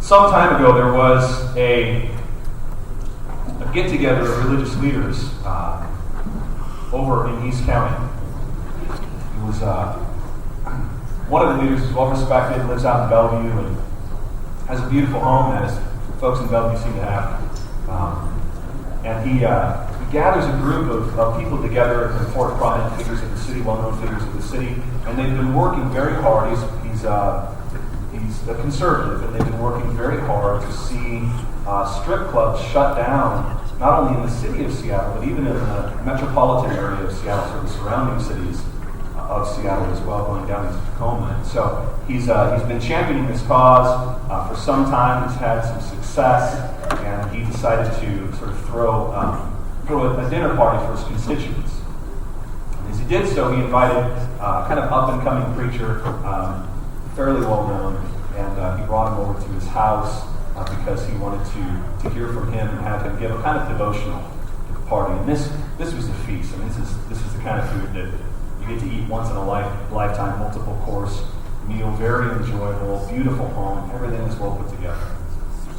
Some time ago, there was a get-together of religious leaders over in East County. It was one of the leaders is well-respected, lives out in Bellevue, and has a beautiful home, as folks in Bellevue seem to have. And he gathers a group of people together, important prominent figures of the city, well-known figures of the city, and they've been working very hard. He's a conservative, and they've been working very hard to see strip clubs shut down, not only in the city of Seattle, but even in the metropolitan area of Seattle, so the surrounding cities of Seattle as well, going down into Tacoma. And so he's been championing this cause for some time. He's had some success, and he decided to sort of throw a dinner party for his constituents. And as he did so, he invited a kind of up-and-coming preacher, fairly well-known, and he brought him over to his house because he wanted to hear from him and have him give a kind of devotional to the party. And this was a feast. I mean, this is the kind of food that you get to eat once in a lifetime, multiple course meal, very enjoyable, beautiful home. Everything is well put together.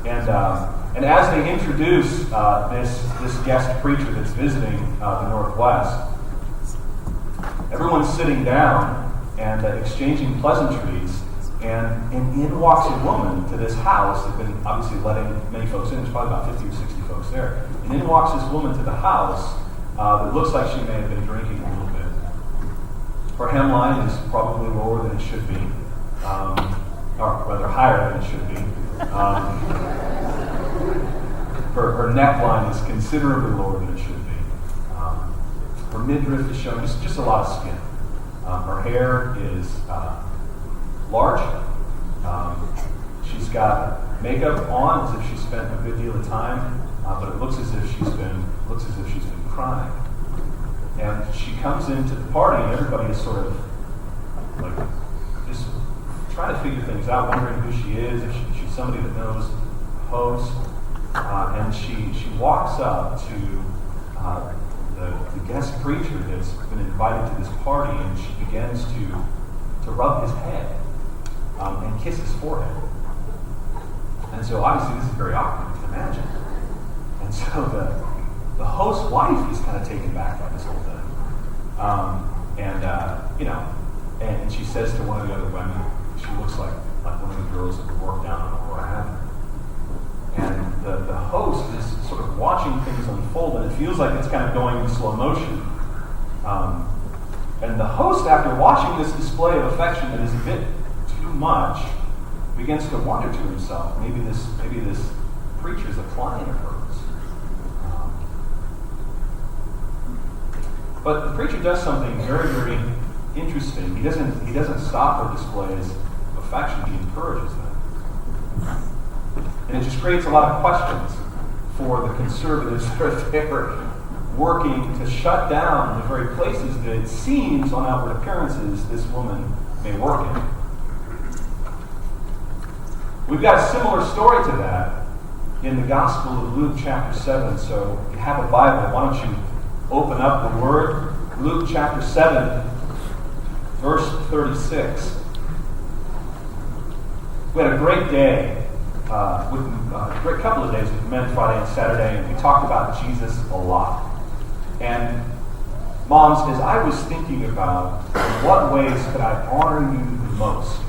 And as they introduce this guest preacher that's visiting the Northwest, everyone's sitting down and exchanging pleasantries. And in walks a woman to this house. They've been obviously letting many folks in. There's probably about 50 or 60 folks there. And in walks this woman to the house that looks like she may have been drinking a little bit. Her hemline is probably lower than it should be, or rather higher than it should be. Her neckline is considerably lower than it should be. Her midriff is showing just a lot of skin. Her hair is large. She's got makeup on as if she spent a good deal of time, but it looks as if she's been crying. And she comes into the party, and everybody is sort of like just trying to figure things out, wondering who she is, if she's somebody that knows the host. And she walks up to the guest preacher that's been invited to this party, and she begins to rub his head. And kiss his forehead. And so obviously this is very awkward, you can imagine. And so the host's wife is kind of taken back by this whole thing. And she says to one of the other women, she looks like one of the girls that would work down on Aurora Avenue. And the host is sort of watching things unfold, and it feels like it's kind of going in slow motion. And the host, after watching this display of affection that is a bit much, begins to wonder to himself, maybe this preacher is a client of hers. But the preacher does something very, very interesting. He doesn't stop her displays of affection. He encourages them, and it just creates a lot of questions for the conservatives that are there, working to shut down the very places that it seems, on outward appearances, this woman may work in. We've got a similar story to that in the Gospel of Luke chapter 7. So if you have a Bible, why don't you open up the Word. Luke chapter 7, verse 36. We had a great day, a great couple of days with men, Friday and Saturday, and we talked about Jesus a lot. And moms, as I was thinking about in what ways could I honor you the most,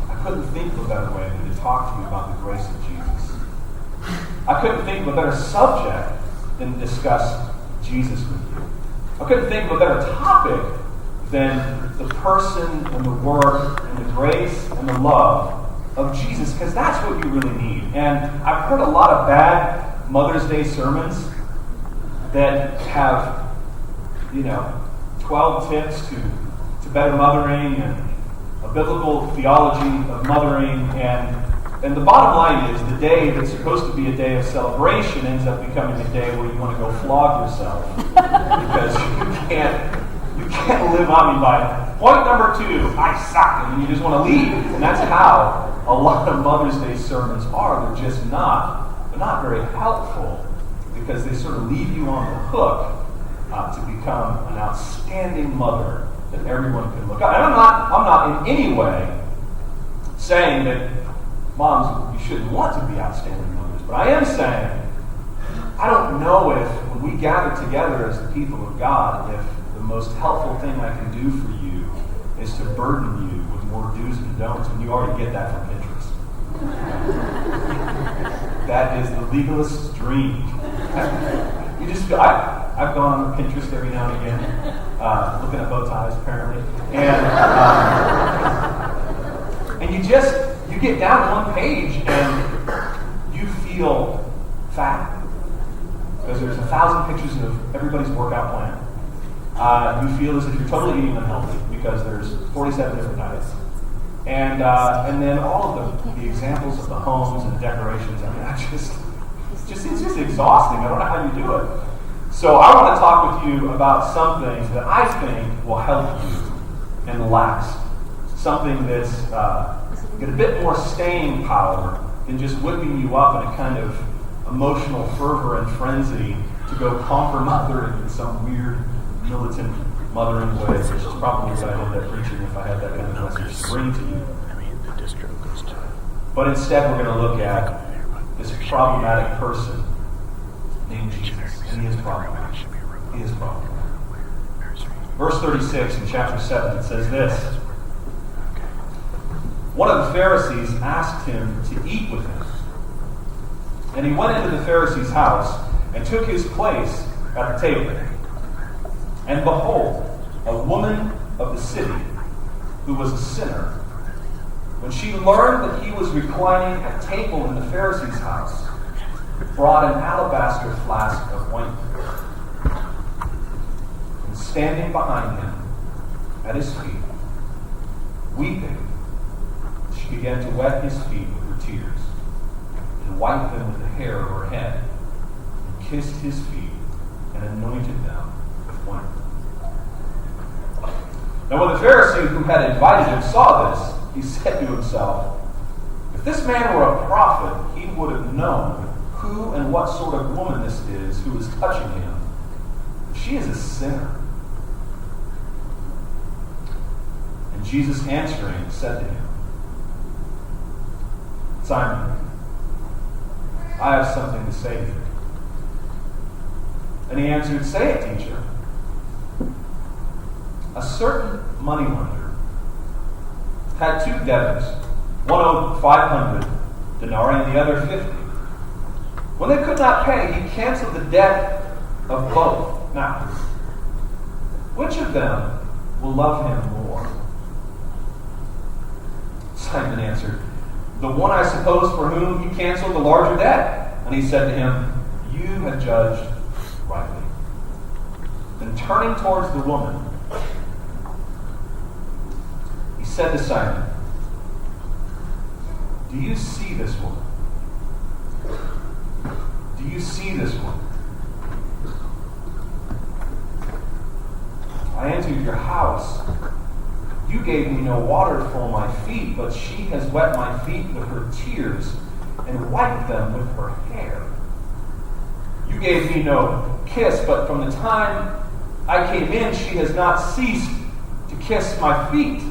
I couldn't think of a better way than to talk to you about the grace of Jesus. I couldn't think of a better subject than to discuss Jesus with you. I couldn't think of a better topic than the person and the work and the grace and the love of Jesus, because that's what you really need. And I've heard a lot of bad Mother's Day sermons that have, 12 tips to better mothering and a biblical theology of mothering, and the bottom line is the day that's supposed to be a day of celebration ends up becoming a day where you want to go flog yourself because you can't live on me by point number 2, I suck, and you just want to leave. And that's how a lot of Mother's Day sermons are. They're just they're not very helpful because they sort of leave you on the hook to become an outstanding mother that everyone can look up. And I'm not in any way saying that moms, you shouldn't want to be outstanding mothers. But I am saying, I don't know if when we gather together as the people of God, if the most helpful thing I can do for you is to burden you with more do's and don'ts, and you already get that from Pinterest. That is the legalist's dream. You just feel, I've gone on Pinterest every now and again, looking at bow ties apparently, and you get down to one page and you feel fat because there's 1,000 pictures of everybody's workout plan. You feel as if you're totally eating unhealthy because there's 47 different diets. And then all of the examples of the homes and the decorations, I mean, it's just exhausting. I don't know how you do it. So I want to talk with you about something that I think will help you and last. Something that's got a bit more staying power than just whipping you up in a kind of emotional fervor and frenzy to go conquer mothering in some weird militant mothering way, which is probably what I ended up preaching if I had that kind of message to bring to you. But instead we're going to look at this problematic person named Jesus. And he is problematic. He is problematic. Verse 36 in chapter 7, it says this. One of the Pharisees asked him to eat with him. And he went into the Pharisee's house and took his place at the table. And behold, a woman of the city, who was a sinner, when she learned that he was reclining at table in the Pharisee's house, brought an alabaster flask of ointment. And standing behind him at his feet, weeping, she began to wet his feet with her tears, and wiped them with the hair of her head, and kissed his feet, and anointed them with ointment. Now when the Pharisee who had invited him saw this, he said to himself, if this man were a prophet, he would have known who and what sort of woman this is who is touching him. She is a sinner. And Jesus answering said to him, Simon, I have something to say to you. And he answered, say it, teacher. A certain moneylender had two debtors. One owed 500 denarii and the other 50. When they could not pay, he canceled the debt of both. Now, which of them will love him more? Simon answered, the one, I suppose, for whom he canceled the larger debt. And he said to him, you have judged rightly. Then turning towards the woman, he said to Simon, do you see this woman? Do you see this woman? I entered your house. You gave me no water for my feet, but she has wet my feet with her tears and wiped them with her hair. You gave me no kiss, but from the time I came in, she has not ceased to kiss my feet.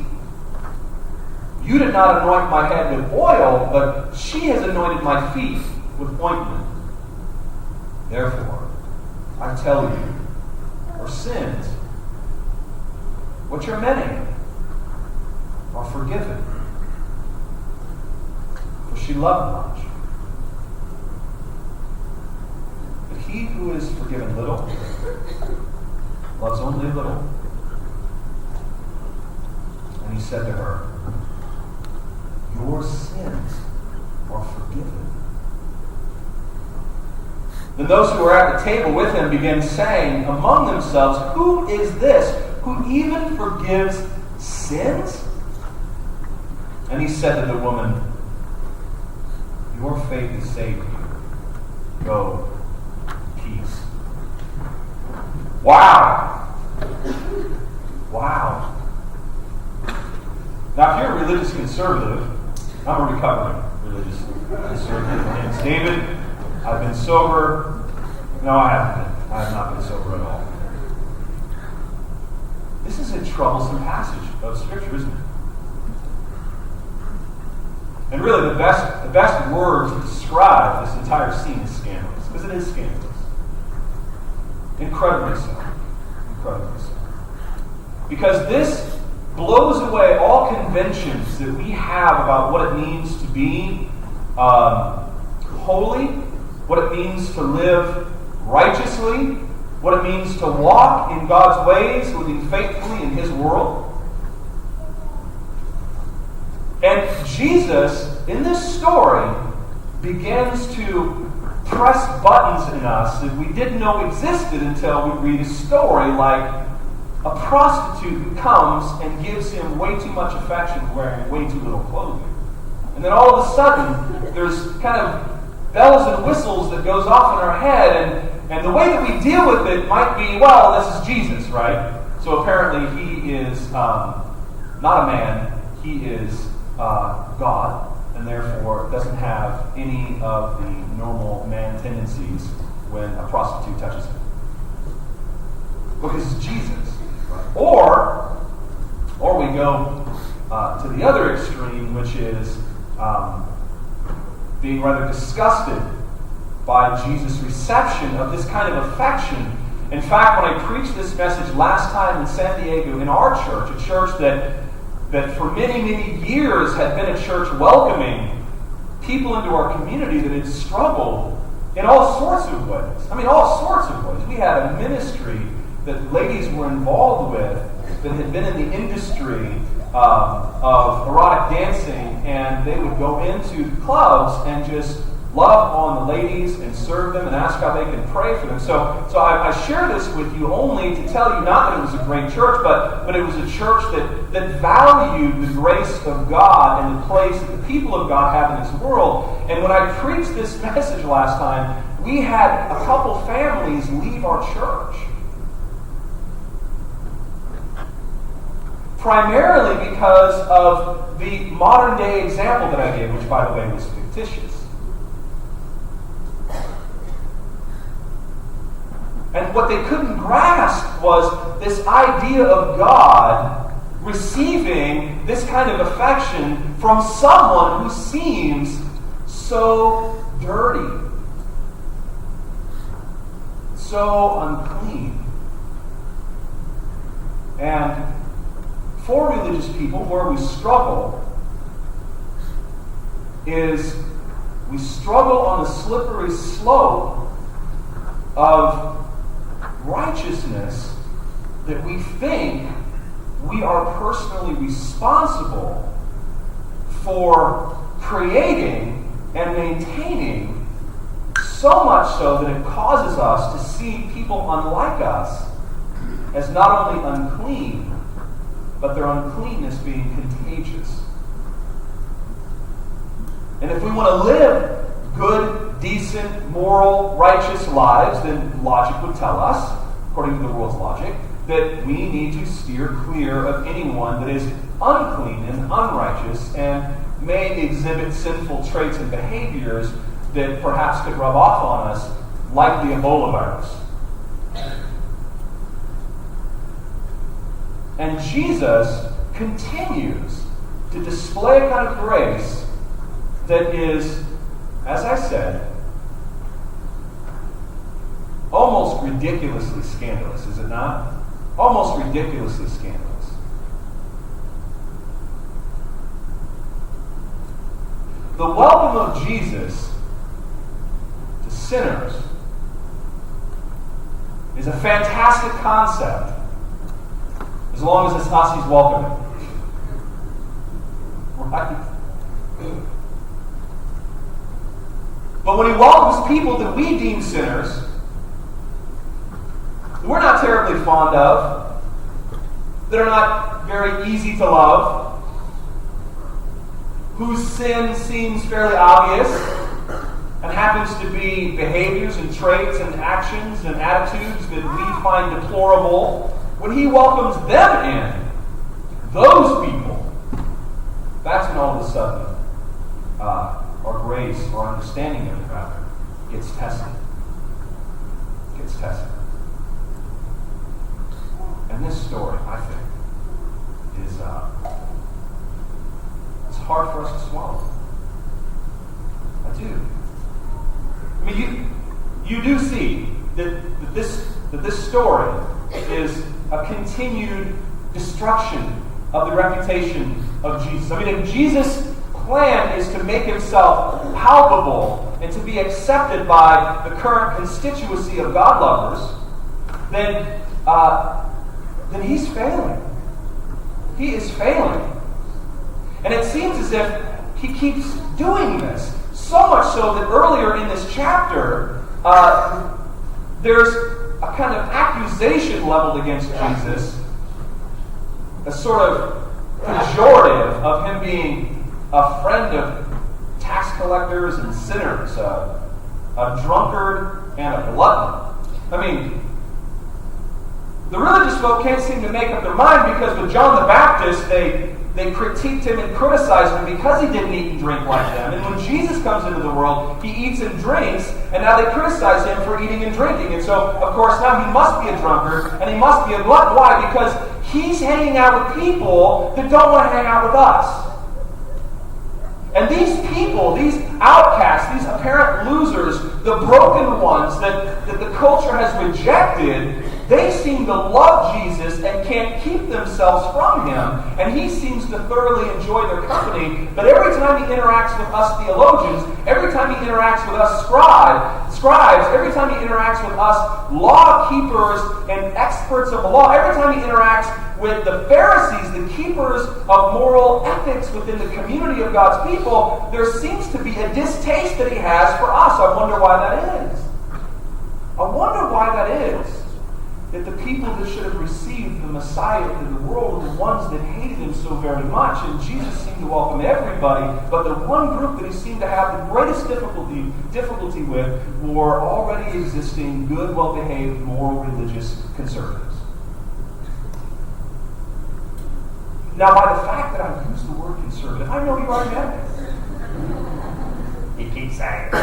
You did not anoint my head with oil, but she has anointed my feet with ointment. Therefore, I tell you, her sins, which are many, are forgiven. For she loved much. But he who is forgiven little loves only little. And he said to her, your sins are forgiven. Then those who were at the table with him began saying among themselves, who is this who even forgives sins? And he said to the woman, your faith has saved you. Go in peace. Wow. Wow. Now, if you're a religious conservative, I'm a recovering religious conservative. My name's David. I've been sober. No, I haven't been. I have not been sober at all. This is a troublesome passage of Scripture, isn't it? And really the best word to describe this entire scene is scandalous, because it is scandalous. Incredibly so. Incredibly so. Because this blows away all conventions that we have about what it means to be holy, what it means to live righteously, what it means to walk in God's ways, living faithfully in His world. And Jesus, in this story, begins to press buttons in us that we didn't know existed until we read a story like a prostitute who comes and gives him way too much affection wearing way too little clothing. And then all of a sudden, there's kind of bells and whistles that goes off in our head, and the way that we deal with it might be, well, this is Jesus, right? So apparently He is not a man, He is God, and therefore doesn't have any of the normal man tendencies when a prostitute touches him. Because it's Jesus. Right? Or we go to the other extreme, which is being rather disgusted by Jesus' reception of this kind of affection. In fact, when I preached this message last time in San Diego in our church, a church that for many, many years had been a church welcoming people into our community that had struggled in all sorts of ways. I mean, all sorts of ways. We had a ministry that ladies were involved with that had been in the industry of erotic dancing, and they would go into clubs and just love on the ladies and serve them and ask how they can pray for them. So I share this with you only to tell you not that it was a great church, but it was a church that valued the grace of God and the place that the people of God have in this world. And when I preached this message last time, we had a couple families leave our church. Primarily because of the modern day example that I gave, which by the way was fictitious. And what they couldn't grasp was this idea of God receiving this kind of affection from someone who seems so dirty, so unclean. And for religious people, where we struggle is we struggle on the slippery slope of righteousness that we think we are personally responsible for creating and maintaining, so much so that it causes us to see people unlike us as not only unclean, but their uncleanness being contagious. And if we want to live good, decent, moral, righteous lives, then logic would tell us, according to the world's logic, that we need to steer clear of anyone that is unclean and unrighteous and may exhibit sinful traits and behaviors that perhaps could rub off on us, like the Ebola virus. And Jesus continues to display a kind of grace that is, as I said, almost ridiculously scandalous, is it not? Almost ridiculously scandalous. The welcome of Jesus to sinners is a fantastic concept, as long as it's us he's welcoming. Right? But when he welcomes people that we deem sinners, that we're not terribly fond of, that are not very easy to love, whose sin seems fairly obvious and happens to be behaviors and traits and actions and attitudes that we find deplorable, when he welcomes them in, those people, that's when all of a sudden our grace, or understanding of it rather, gets tested. Gets tested. And this story, I think, is it's hard for us to swallow. do. I mean, you do see that this story is a continued destruction of the reputation of Jesus. I mean, if Jesus' plan is to make himself palpable and to be accepted by the current constituency of God lovers, then he's failing. He is failing. And it seems as if he keeps doing this. So much so that earlier in this chapter, there's a kind of accusation leveled against Jesus, a sort of pejorative of him being a friend of tax collectors and sinners, a drunkard and a glutton. I mean, the religious folk can't seem to make up their mind, because with John the Baptist, they critiqued him and criticized him because he didn't eat and drink like them. And when Jesus comes into the world, he eats and drinks, and now they criticize him for eating and drinking. And so, of course, now he must be a drunkard, and he must be a glutton. Why? Because he's hanging out with people that don't want to hang out with us. And these people, these outcasts, these apparent losers, the broken ones that the culture has rejected, they seem to love Jesus and can't keep themselves from him. And he seems to thoroughly enjoy their company. But every time he interacts with us theologians, every time he interacts with us scribes, every time he interacts with us law keepers and experts of the law, every time he interacts with the Pharisees, the keepers of moral ethics within the community of God's people, there seems to be a distaste that he has for us. I wonder why that is. I wonder why that is. That the people that should have received the Messiah into the world are the ones that hated him so very much. And Jesus seemed to welcome everybody, but the one group that he seemed to have the greatest difficulty with were already existing, good, well-behaved, moral, religious conservatives. Now, by the fact that I've used the word conservative, I know you already have it. He keeps saying it.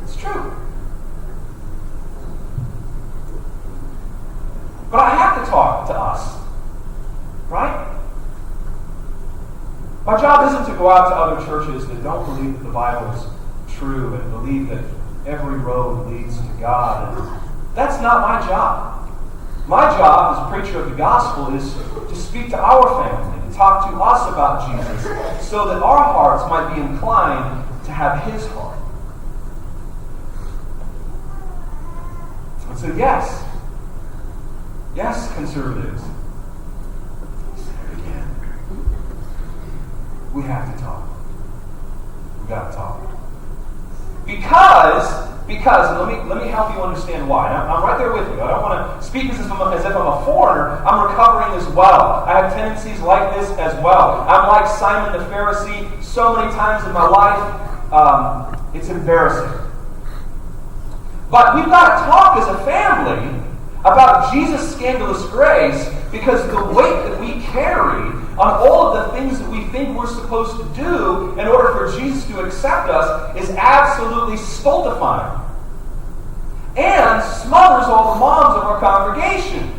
It's true. But I have to talk to us, right? My job isn't to go out to other churches that don't believe that the Bible is true and believe that every road leads to God. And that's not my job. My job as a preacher of the gospel is to speak to our family, to talk to us about Jesus, so that our hearts might be inclined to have his heart. And so yes, conservatives, again, we have to talk. We've got to talk. Because let me help you understand why. I'm right there with you. I don't want to speak as if I'm a foreigner. I'm recovering as well. I have tendencies like this as well. I'm like Simon the Pharisee so many times in my life. It's embarrassing. But we've got to talk as a family about Jesus' scandalous grace, because the weight that we carry on all of the things that we think we're supposed to do in order for Jesus to accept us is absolutely stultifying and smothers all the moms of our congregation.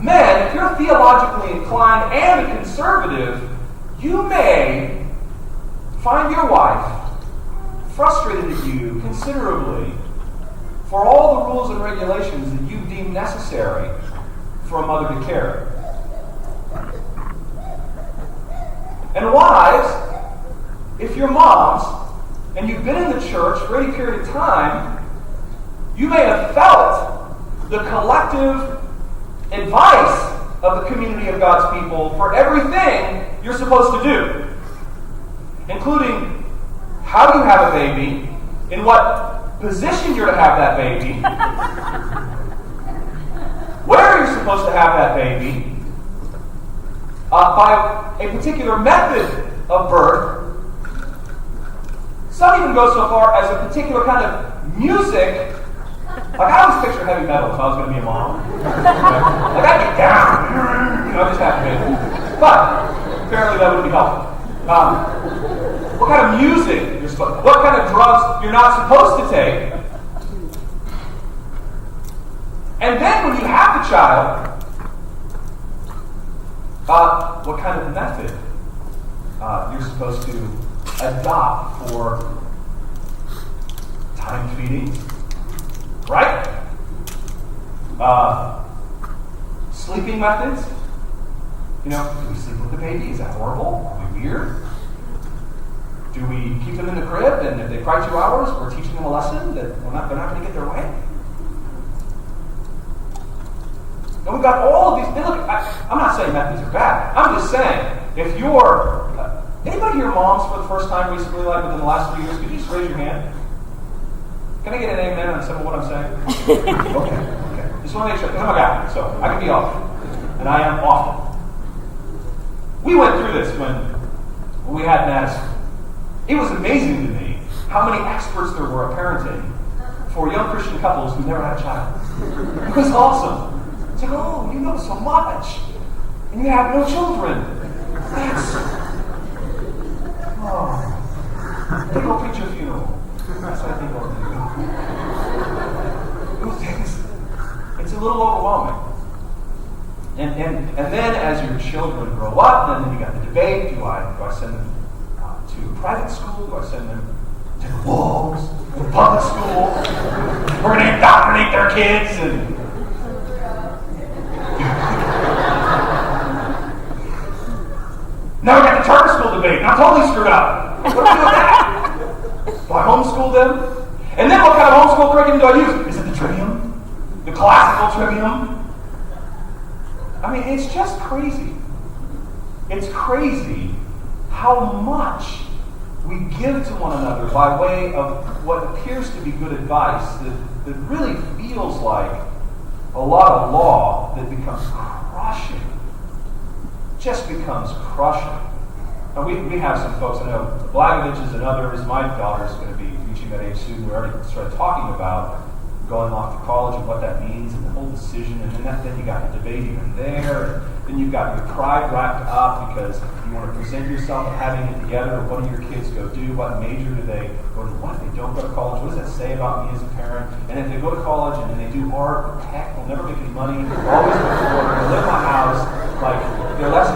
Men, if you're theologically inclined and a conservative, you may find your wife frustrated at you considerably for all the rules and regulations that you deem necessary for a mother to carry. And wives, if you're moms and you've been in the church for any period of time, you may have felt the collective advice of the community of God's people for everything you're supposed to do, including how you have a baby, in what position you're to have that baby, where you're supposed to have that baby, by a particular method of birth. Some even go so far as a particular kind of music. Like, I always picture heavy metal if I was going to be a mom. Like, I'd get down, just have to be. But apparently that wouldn't be helpful. What kind of music you're supposed to, what kind of drugs you're not supposed to take. And then when you have the child, what kind of method you're supposed to adopt for timed feedings, right? Sleeping methods. Do we sleep with the baby? Is that horrible? Are we weird? Do we keep them in the crib, and if they cry 2 hours, we're teaching them a lesson that they're not going to get their way? And we've got all of these. Look, I'm not saying methods are bad. I'm just saying, if you're anybody here moms for the first time recently, like within the last 3 years, could you just raise your hand? Can I get an amen on some of what I'm saying? Okay. Just want to make sure, because I'm a guy, so I can be off. And I am often. We went through this when we had Madison. It was amazing to me how many experts there were at parenting for young Christian couples who never had a child. It was awesome. It's like, oh, you know so much, and you have no children. They go preach a funeral. That's what I think I'll do. It's a little overwhelming. And then as your children grow up, then you got the debate, do I send them to private school? Do I send them to the wolves? To public school? We're going to indoctrinate their kids. And now we got the charter school debate. Now totally screwed up. What do I do with that? Do I homeschool them? And then what kind of homeschool curriculum do I use? Is it the trivium? The classical trivium? I mean, it's just crazy. It's crazy how much we give to one another by way of what appears to be good advice that really feels like a lot of law that becomes crushing. Just becomes crushing. Now we have some folks, I know Blagoviches and others, my daughter's going to be reaching that age soon. We already started talking about going off to college and what that means and the whole decision, and then you got the debate even there, and then you've got your pride wrapped up because you want to present yourself and having it together. What do your kids go do? What major do they go to? What if they don't go to college? What does that say about me as a parent? And if they go to college and they do art, heck, they'll never make any money. They'll always go to work. They'll live in my house. Like, that's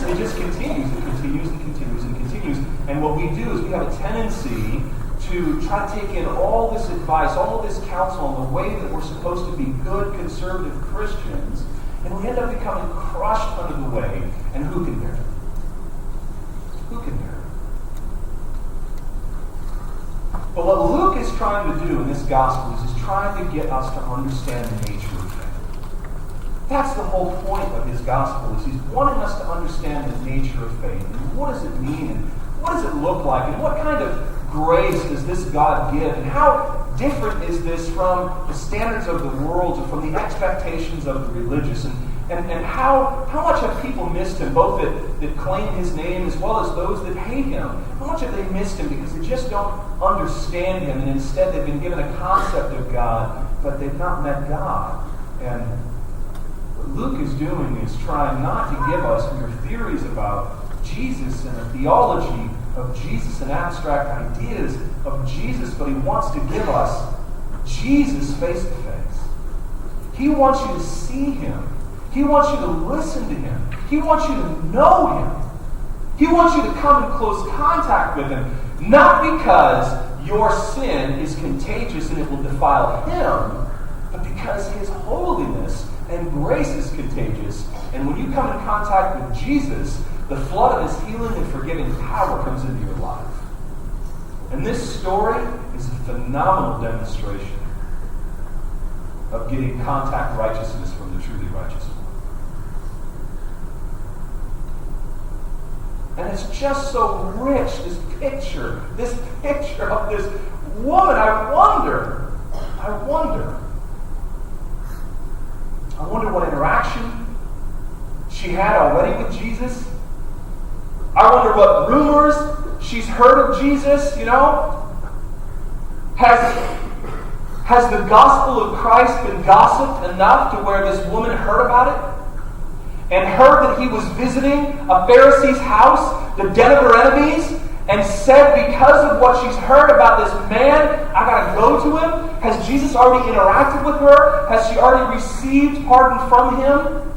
it just continues. It continues and continues and continues. And what we do is we have a tendency to try to take in all this advice, all this counsel on the way that we're supposed to be good, conservative Christians, and we end up becoming crushed under the way. And who can bear it? Who can bear it? But what Luke is trying to do in this gospel is he's trying to get us to understand the nature of faith. That's the whole point of his gospel, is he's wanting us to understand the nature of faith. And what does it mean? And what does it look like? And what kind of grace does this God give? And how different is this from the standards of the world or from the expectations of the religious? And how much have people missed him, both that claim his name as well as those that hate him? How much have they missed him because they just don't understand him, and instead they've been given a concept of God, but they've not met God? And what Luke is doing is trying not to give us mere theories about Jesus and a theology of Jesus and abstract ideas of Jesus, but he wants to give us Jesus face to face. He wants you to see him. He wants you to listen to him. He wants you to know him. He wants you to come in close contact with him, not because your sin is contagious and it will defile him, but because his holiness and grace is contagious. And when you come in contact with Jesus, the flood of his healing and forgiving power comes into your life. And this story is a phenomenal demonstration of getting contact righteousness from the truly righteous one. And it's just so rich, this picture of this woman. I wonder what interaction she had already with Jesus. I wonder what rumors she's heard of Jesus, Has the gospel of Christ been gossiped enough to where this woman heard about it? And heard that he was visiting a Pharisee's house, the den of her enemies, and said, because of what she's heard about this man, I got to go to him? Has Jesus already interacted with her? Has she already received pardon from him?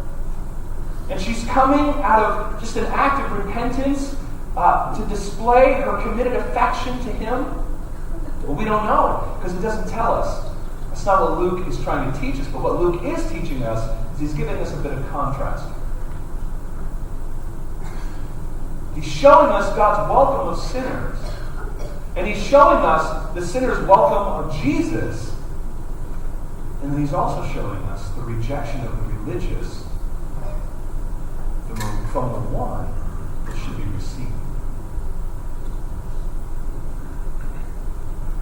And she's coming out of just an act of repentance to display her committed affection to him? Well, we don't know, because it doesn't tell us. That's not what Luke is trying to teach us, but what Luke is teaching us is he's giving us a bit of contrast. He's showing us God's welcome of sinners. And he's showing us the sinner's welcome of Jesus. And then he's also showing us the rejection of the religious from the one that should be received.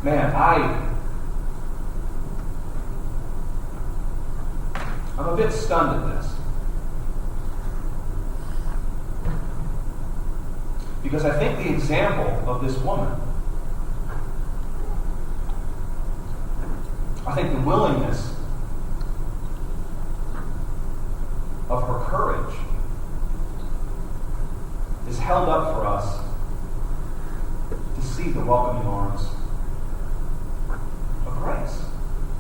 Man, I'm a bit stunned at this. Because I think the example of this woman, I think the willingness of her courage is held up for us to see the welcoming arms of grace.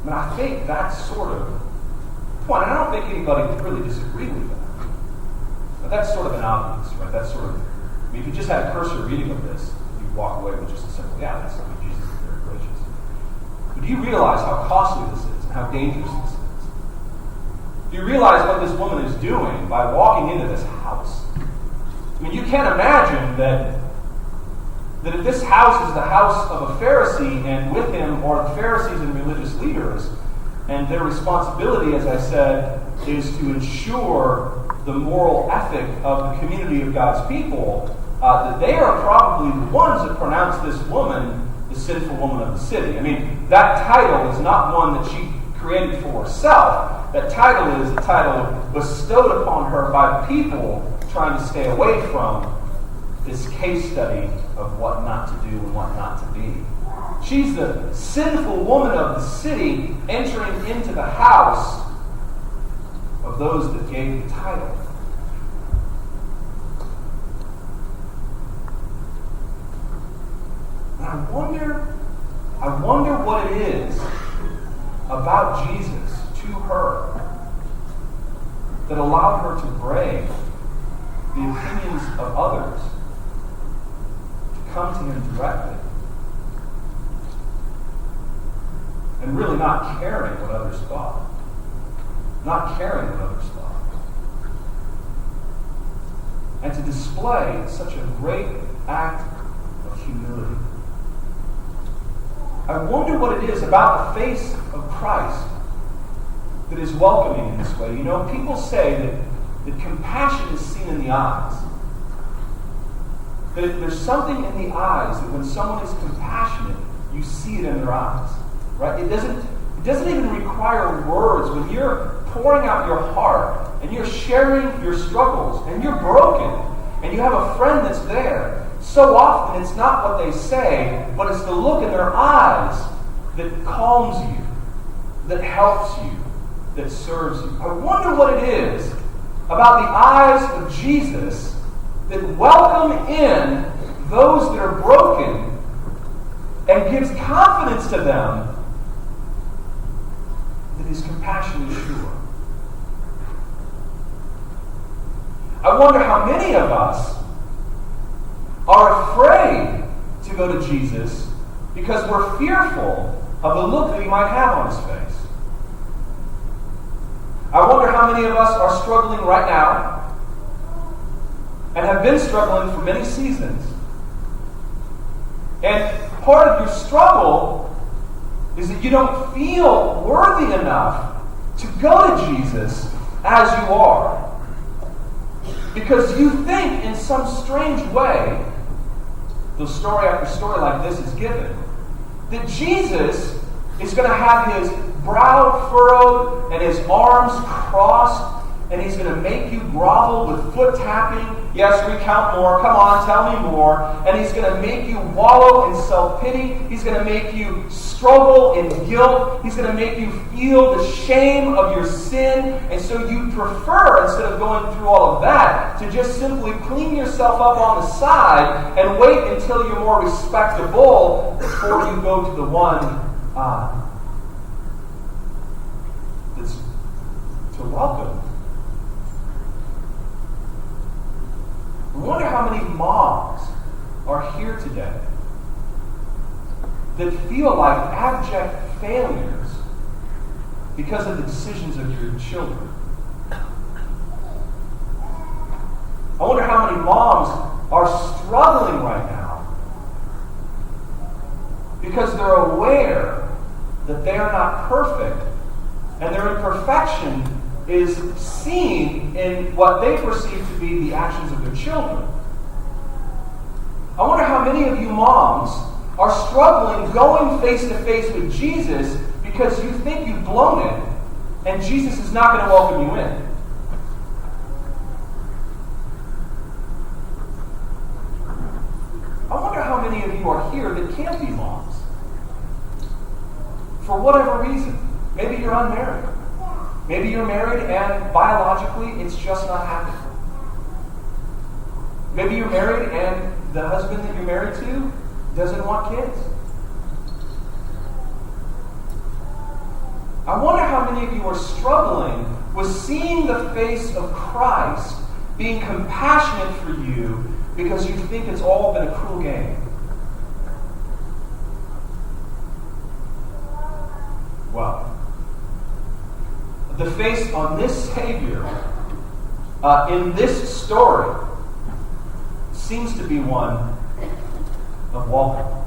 I mean, I think that's sort of the point. And I don't think anybody would really disagree with that. But that's sort of an obvious, right? That's sort of, I mean, if you just had a cursory reading of this, you'd walk away with just a simple, yeah, that's not Jesus is very gracious. But do you realize how costly this is and how dangerous this is? Do you realize what this woman is doing by walking into this house? I mean, you can't imagine that if this house is the house of a Pharisee, and with him are the Pharisees and religious leaders, and their responsibility, as I said, is to ensure the moral ethic of the community of God's people, that they are probably the ones that pronounce this woman the sinful woman of the city. I mean, that title is not one that she created for herself. That title is a title bestowed upon her by people trying to stay away from this case study of what not to do and what not to be. She's the sinful woman of the city entering into the house of those that gave the title. And I wonder what it is about Jesus to her that allowed her to brave the opinions of others to come to him directly and really not caring what others thought. Not caring what others thought. And to display such a great act of humility. I wonder what it is about the face of Christ that is welcoming in this way. You know, people say that compassion is seen in the eyes. That there's something in the eyes that when someone is compassionate, you see it in their eyes. Right? It doesn't even require words. When you're pouring out your heart and you're sharing your struggles and you're broken and you have a friend that's there, so often it's not what they say, but it's the look in their eyes that calms you, that helps you, that serves you. I wonder what it is about the eyes of Jesus that welcome in those that are broken and gives confidence to them that his compassion is sure. I wonder how many of us are afraid to go to Jesus because we're fearful of the look that he might have on his face. I wonder how many of us are struggling right now and have been struggling for many seasons. And part of your struggle is that you don't feel worthy enough to go to Jesus as you are. Because you think in some strange way, though story after story like this is given, that Jesus is going to have his brow furrowed and his arms crossed, and he's going to make you grovel with foot tapping. Yes, recount more. Come on, tell me more. And he's going to make you wallow in self-pity. He's going to make you struggle in guilt. He's going to make you feel the shame of your sin. And so you prefer, instead of going through all of that, to just simply clean yourself up on the side and wait until you're more respectable before you go to the one that's to welcome. I wonder how many moms that feel like abject failures because of the decisions of your children. I wonder how many moms are struggling right now because they're aware that they are not perfect, and their imperfection is seen in what they perceive to be the actions of their children. I wonder how many of you moms are struggling going face to face with Jesus because you think you've blown it and Jesus is not going to welcome you in. I wonder how many of you are here that can't be moms. For whatever reason. Maybe you're unmarried. Maybe you're married and biologically it's just not happening. Maybe you're married and the husband that you're married to doesn't want kids. I wonder how many of you are struggling with seeing the face of Christ being compassionate for you because you think it's all been a cruel game. Well, the face on this Savior in this story seems to be one of welcome.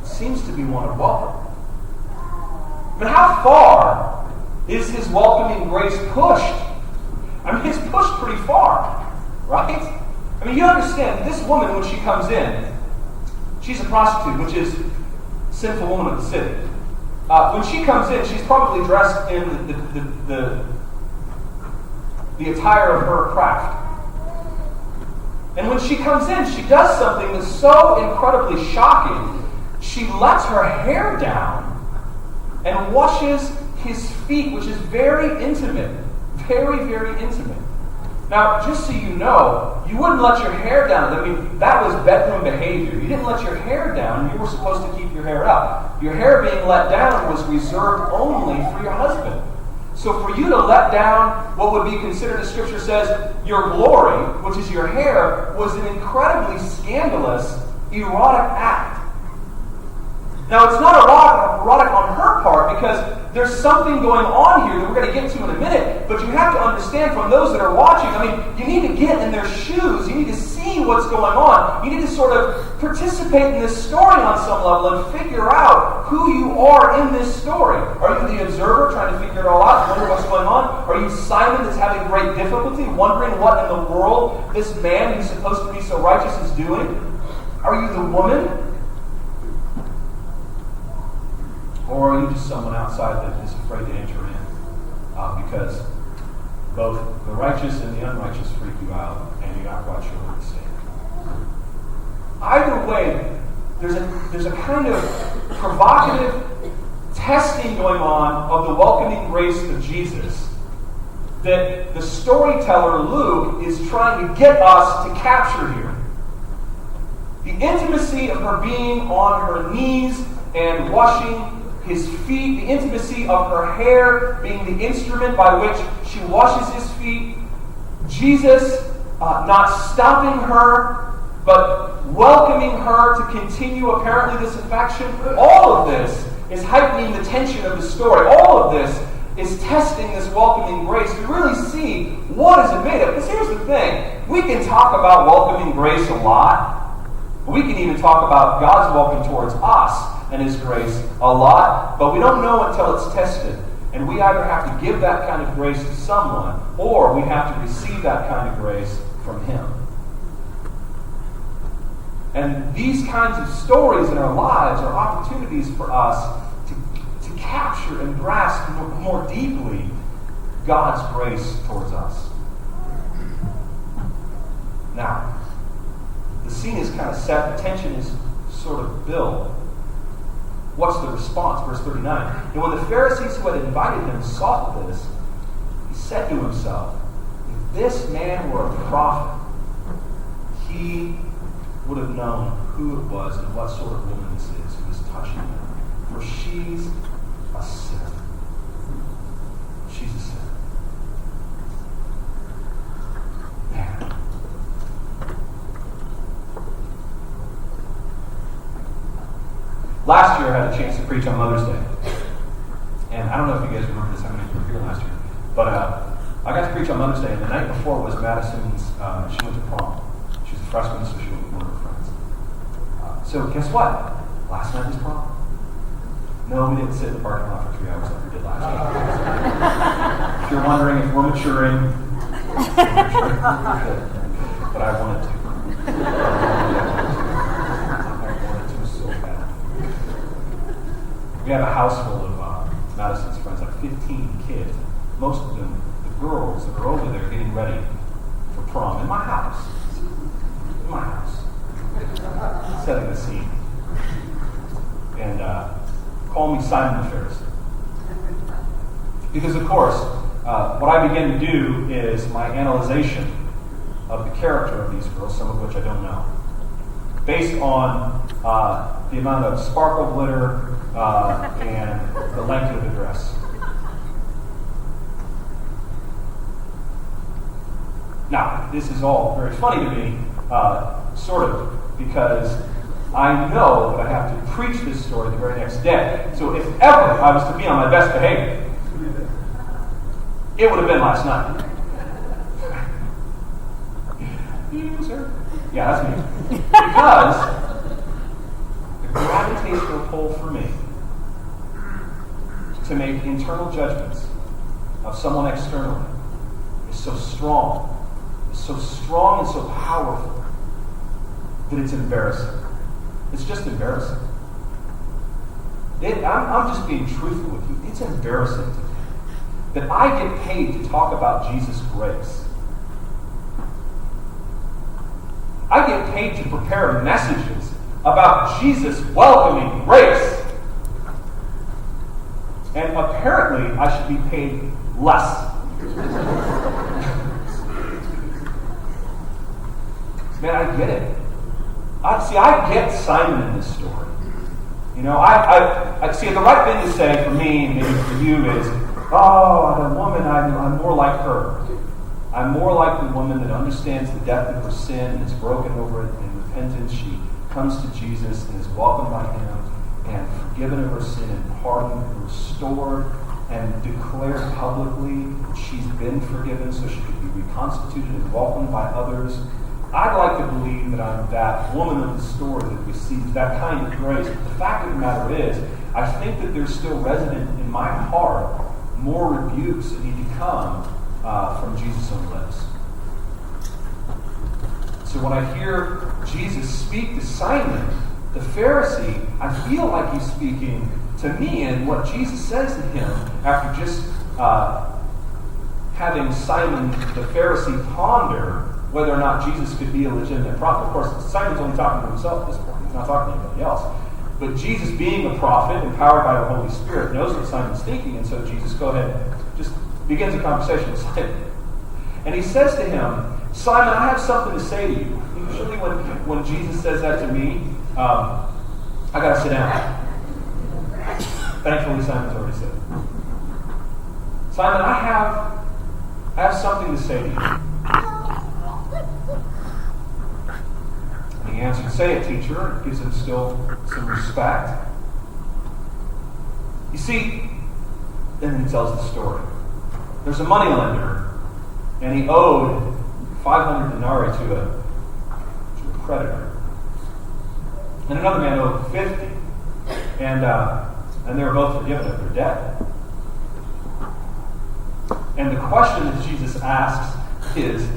Seems to be one of welcome. But how far is his welcoming grace pushed? I mean, it's pushed pretty far, right? I mean, you understand, this woman, when she comes in, she's a prostitute, which is sinful woman of the city. When she comes in, she's probably dressed in the attire of her craft. And when she comes in, she does something that's so incredibly shocking. She lets her hair down and washes his feet, which is very intimate. Very, very intimate. Now, just so you know, you wouldn't let your hair down. I mean, that was bedroom behavior. You didn't let your hair down. You were supposed to keep your hair up. Your hair being let down was reserved only for your husband. So for you to let down what would be considered, as Scripture says, your glory, which is your hair, was an incredibly scandalous, erotic act. Now, it's not erotic on her part because there's something going on here that we're going to get to in a minute, but you have to understand from those that are watching, I mean, you need to get in their shoes. You need to see what's going on. You need to sort of participate in this story on some level and figure out who you are in this story. Are you the observer trying to figure it all out, wondering what's going on? Are you Simon that's having great difficulty, wondering what in the world this man who's supposed to be so righteous is doing? Are you the woman? Or are you just someone outside that is afraid to enter in? Because both the righteous and the unrighteous freak you out, and you're not quite sure what to say. Either way, there's a kind of provocative testing going on of the welcoming grace of Jesus that the storyteller Luke is trying to get us to capture here. The intimacy of her being on her knees and washing his feet, the intimacy of her hair being the instrument by which she washes his feet, Jesus not stopping her, but welcoming her to continue apparently this affection. All of this is heightening the tension of the story. All of this is testing this welcoming grace to really see what is it made of. Because here's the thing, we can talk about welcoming grace a lot. We can even talk about God's welcome towards us and his grace a lot, but we don't know until it's tested. And we either have to give that kind of grace to someone, or we have to receive that kind of grace from him. And these kinds of stories in our lives are opportunities for us to capture and grasp more deeply God's grace towards us. Now, the scene is kind of set, the tension is sort of built. What's the response? Verse 39. And when the Pharisees who had invited him saw this, he said to himself, if this man were a prophet, he would have known who it was and what sort of woman this is who is touching him. For she's a sinner. She's a sinner. Man. Last year, I had a chance to preach on Mother's Day. And I don't know if you guys remember this, how many were here last year. But I got to preach on Mother's Day, and the night before was Madison's, she went to prom. She was a freshman, so she went with one of her friends. So guess what? Last night was prom. No, we didn't sit in the parking lot for 3 hours like we did last year. If you're wondering if we're maturing, but I wanted to. So bad. We have a house full of Madison's friends, like 15 kids. Most of them, the girls that are over there getting ready for prom in my house. In my house. Setting the scene. And call me Simon the Pharisee. Because, of course, what I begin to do is my analyzation of the character of these girls, some of which I don't know, based on the amount of sparkle glitter and the length of the dress. Now, this is all very funny to me, sort of, because I know that I have to preach this story the very next day. So if ever I was to be on my best behavior, it would have been last night. You, sir? Yeah, that's me. Because the gravitational pull for me to make internal judgments of someone externally is so strong. It's so strong and so powerful that it's embarrassing. It's just embarrassing. I'm just being truthful with you. It's embarrassing to me that I get paid to talk about Jesus' grace. I get paid to prepare messages about Jesus' welcoming grace. And apparently, I should be paid less. Man, I get it. I get Simon in this story. You know, I see the right thing to say for me, maybe for you, is, oh, the woman, I'm more like her. I'm more like the woman that understands the depth of her sin and is broken over it in repentance. She comes to Jesus and is welcomed by him and forgiven of her sin and pardoned and restored and declared publicly that she's been forgiven so she could be reconstituted and welcomed by others. I'd like to believe that I'm that woman of the story that receives that kind of grace. But the fact of the matter is, I think that there's still resident in my heart more rebukes that need to come from Jesus' own lips. So when I hear Jesus speak to Simon, the Pharisee, I feel like he's speaking to me, and what Jesus says to him after just having Simon the Pharisee ponder whether or not Jesus could be a legitimate prophet. Of course, Simon's only talking to himself at this point. He's not talking to anybody else. But Jesus, being a prophet, empowered by the Holy Spirit, knows what Simon's thinking, and so Jesus, go ahead, just begins a conversation with Simon. And he says to him, Simon, I have something to say to you. Usually when Jesus says that to me, I got to sit down. Thankfully, Simon's already said it. Simon, I have something to say to you. And he answered, say it, teacher. It gives him still some respect. You see, and then he tells the story. There's a moneylender, and he owed 500 denarii to a creditor. And another man owed 50. And they were both forgiven of their debt. And the question that Jesus asks is,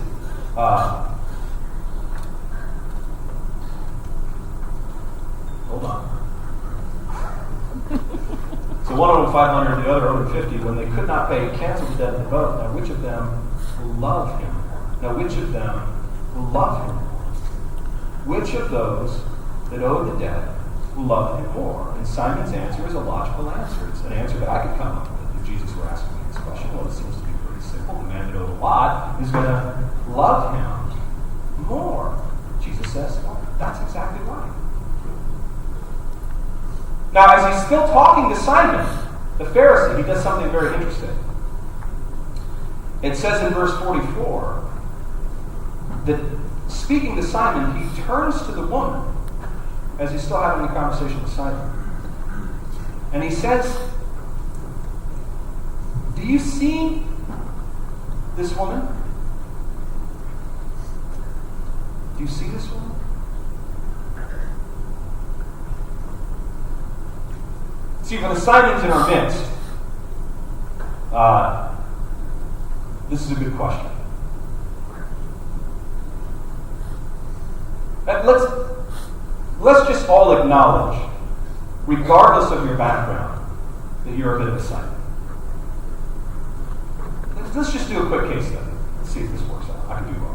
hold on. So one owed 500, the other owed 50. When they could not pay, he canceled the debt of both. Now which of them will love him? Now which of them will love him more? Which of those that owed the debt will love him more? And Simon's answer is a logical answer. It's an answer that I could come up with if Jesus were asking me this question. Well, it seems to be pretty simple. The man that owed a lot is going to love him more. Jesus says, well, that's exactly right. Now, as he's still talking to Simon, the Pharisee, he does something very interesting. It says in verse 44 that speaking to Simon, he turns to the woman as he's still having a conversation with Simon. And he says, do you see this woman? Do you see this woman? See, for the Simons in our midst, this is a good question. Let's just all acknowledge, regardless of your background, that you're a bit of a Simon. Let's just do a quick case study. Let's see if this works out. I can do wrong.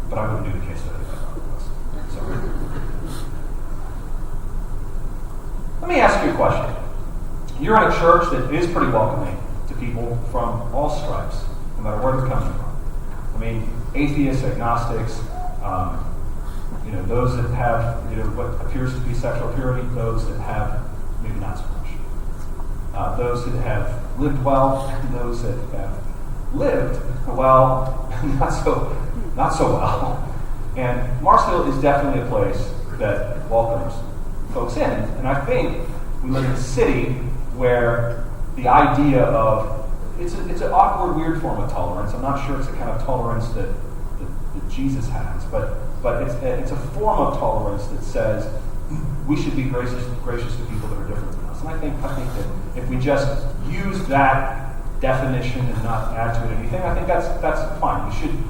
But I wouldn't do the case study if I thought it was. So, let me ask you a question. You're in a church that is pretty welcoming to people from all stripes, no matter where they're coming from. I mean, atheists, agnostics, those that have what appears to be sexual purity, those that have maybe not so much. Those that have lived well, and those that have lived well, not so well. And Marsfield is definitely a place that welcomes folks in. And I think we live in a city where the idea of it's an awkward, weird form of tolerance. I'm not sure it's the kind of tolerance that Jesus has, but it's a form of tolerance that says we should be gracious to people that are different than us. And I think that if we just use that definition and not add to it anything, I think that's fine.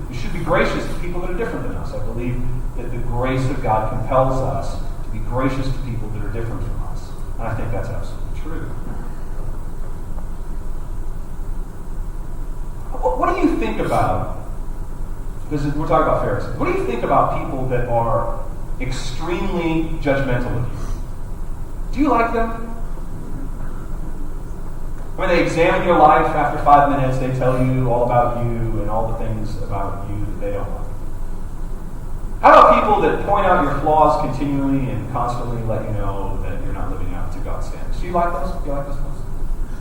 We should be gracious to people that are different than us. I believe that the grace of God compels us to be gracious to people that are different from us. And I think that's absolutely true. What do you think about, because we're talking about Pharisees, what do you think about people that are extremely judgmental of you? Do you like them? When they examine your life after 5 minutes, they tell you all about you and all the things about you that they don't like. How about people that point out your flaws continually and constantly let you know that you're not living up to God's standards? Do you like those? Do you like those folks?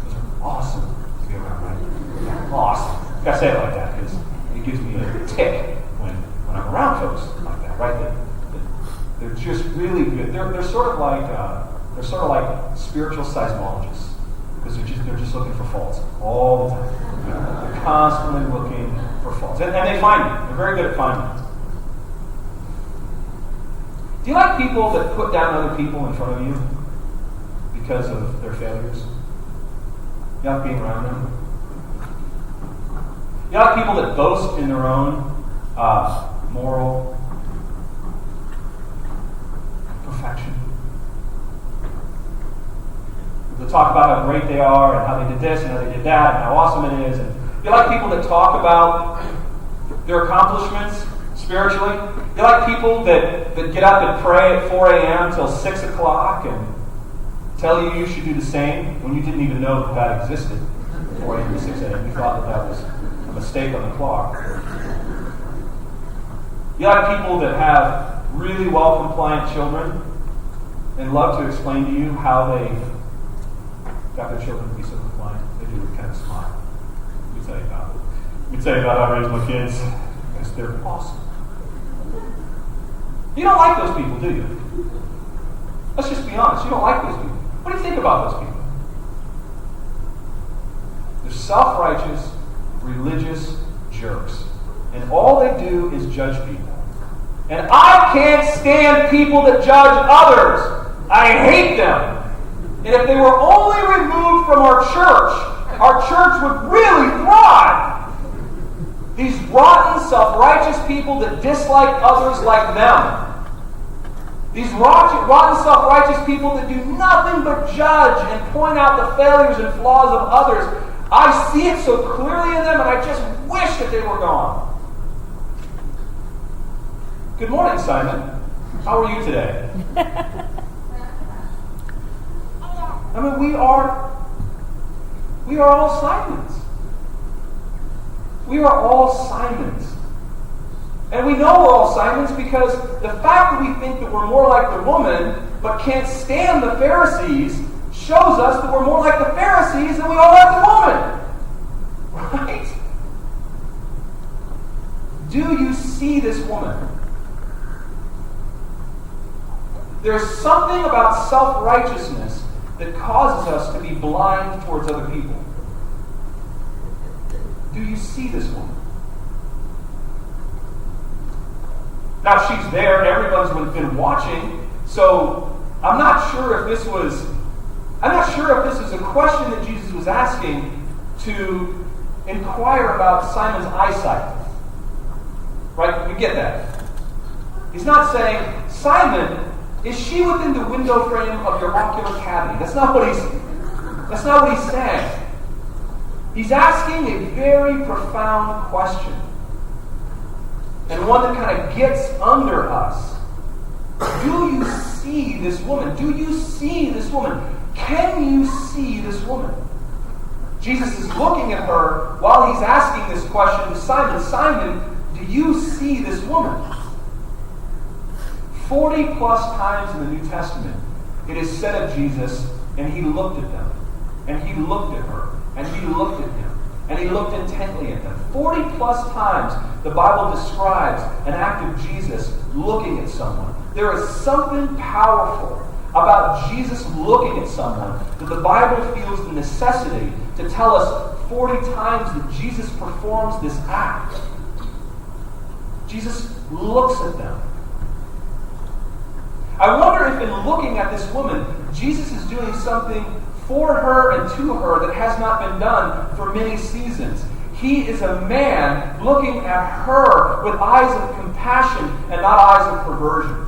Those are awesome to be around, right? Awesome. I gotta say it like that because it gives me a tick when I'm around folks like that, right? They're just really good. They're sort of like spiritual seismologists. Because they're just looking for faults all the time. They're constantly looking for faults. And they find them. They're very good at finding them. Do you like people that put down other people in front of you because of their failures? You like being around them? You like people that boast in their own moral perfection? They talk about how great they are and how they did this and how they did that and how awesome it is. And you like people that talk about their accomplishments spiritually. You like people that get up and pray at 4 a.m. till 6 o'clock and tell you should do the same when you didn't even know that existed at 4 a.m. to 6 a.m. You thought that was a mistake on the clock. You like people that have really well-compliant children and love to explain to you how they got their children to be so compliant. They do it kind of smile. Let me tell you about it. Let me tell you about how I raised my kids. Because they're awesome. You don't like those people, do you? Let's just be honest. You don't like those people. What do you think about those people? They're self-righteous, religious jerks. And all they do is judge people. And I can't stand people that judge others. I hate them. And if they were only removed from our church would really thrive. These rotten, self-righteous people that dislike others like them. These rotten, self-righteous people that do nothing but judge and point out the failures and flaws of others. I see it so clearly in them, and I just wish that they were gone. Good morning, Simon. How are you today? I mean, we are all Simons. We are all Simons. And we know we're all Simons because the fact that we think that we're more like the woman but can't stand the Pharisees shows us that we're more like the Pharisees than we are like the woman. Right? Do you see this woman? There's something about self-righteousness that causes us to be blind towards other people. Do you see this woman? Now, she's there. Everybody's been watching. So I'm not sure if this was a question that Jesus was asking to inquire about Simon's eyesight. Right? You get that. He's not saying, Simon, is she within the window frame of your ocular cavity? That's not what he's saying. He's asking a very profound question. And one that kind of gets under us. Do you see this woman? Do you see this woman? Can you see this woman? Jesus is looking at her while he's asking this question to Simon. Simon, do you see this woman? 40 plus times in the New Testament, it is said of Jesus, and he looked at them, and he looked at her, and he looked at him, and he looked intently at them. 40 plus times the Bible describes an act of Jesus looking at someone. There is something powerful about Jesus looking at someone that the Bible feels the necessity to tell us 40 times that Jesus performs this act. Jesus looks at them. I wonder if in looking at this woman, Jesus is doing something for her and to her that has not been done for many seasons. He is a man looking at her with eyes of compassion and not eyes of perversion.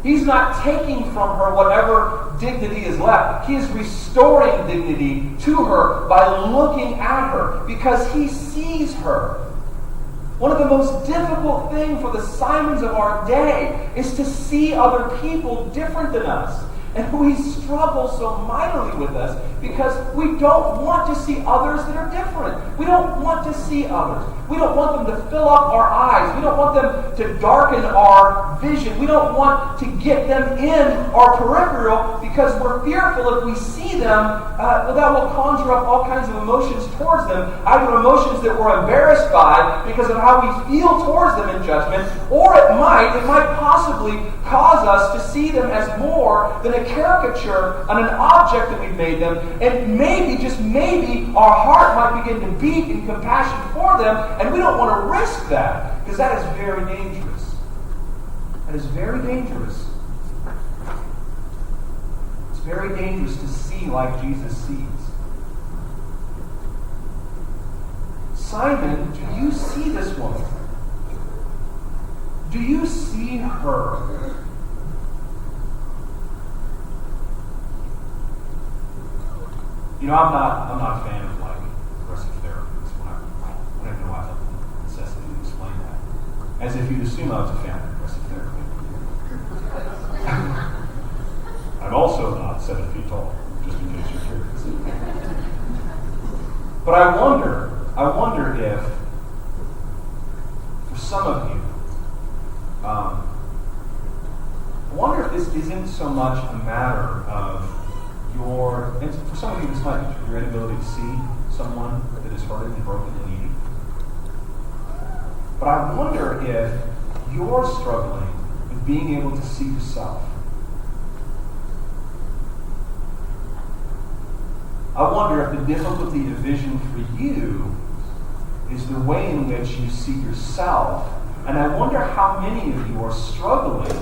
He's not taking from her whatever dignity is left. He is restoring dignity to her by looking at her because he sees her. One of the most difficult things for the Simons of our day is to see other people different than us. And we struggle so mightily with us because we don't want to see others that are different. We don't want to see others. We don't want them to fill up our eyes. We don't want them to darken our vision. We don't want to get them in our peripheral because we're fearful if we see them, that will conjure up all kinds of emotions towards them, either emotions that we're embarrassed by because of how we feel towards them in judgment, or it might possibly cause us to see them as more than a caricature on an object that we've made them, and maybe, just maybe, our heart might begin to beat in compassion for them, and we don't want to risk that, because that is very dangerous. That is very dangerous. It's very dangerous to see like Jesus sees. Simon, do you see this woman? Do you see her? You know, I'm not a fan of like progressive therapies. When I know I felt the necessity to explain that, as if you'd assume I was a fan of progressive therapy. I'm also not 7 feet tall, just in case you're curious. But I wonder if, for some of you, I wonder if this isn't so much a matter of and for some of you this might be your inability to see someone that is hurting and broken and needy. But I wonder if you're struggling with being able to see yourself. I wonder if the difficulty of vision for you is the way in which you see yourself. And I wonder how many of you are struggling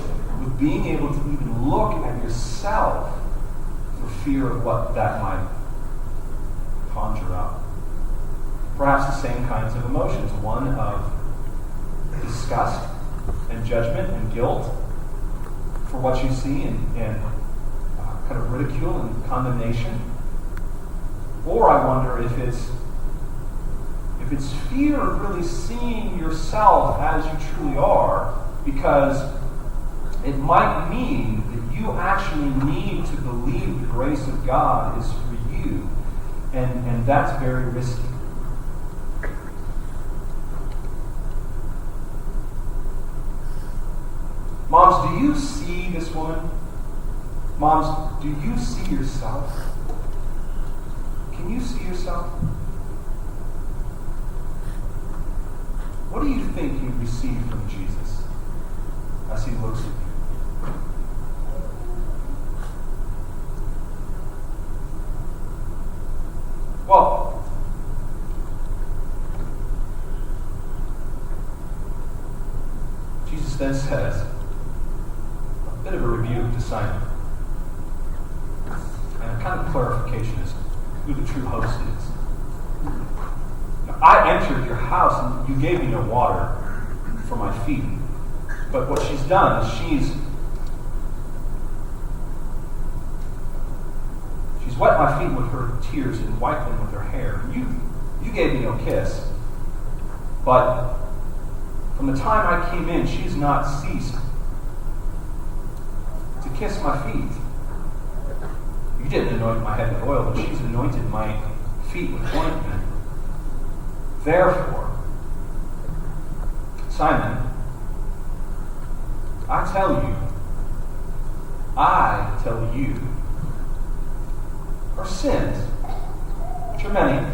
with being able to even look at yourself for fear of what that might conjure up. Perhaps the same kinds of emotions. One of disgust and judgment and guilt for what you see and kind of ridicule and condemnation. Or I wonder if it's fear of really seeing yourself as you truly are, because it might mean that you actually need to believe the grace of God is for you, and that's very risky. Moms, do you see this woman? Moms, do you see yourself? Can you see yourself? What do you think you receive from Jesus as he looks at you? then says a bit of a rebuke to Simon and a kind of clarification as to who the true host is. Now, I entered your house and you gave me no water for my feet. But what she's done is she's wet my feet with her tears and wiped them with her hair. You gave me no kiss. But from the time I came in, she's not ceased to kiss my feet. You didn't anoint my head with oil, but she's anointed my feet with ointment. Therefore, Simon, I tell you, her sins, which are many,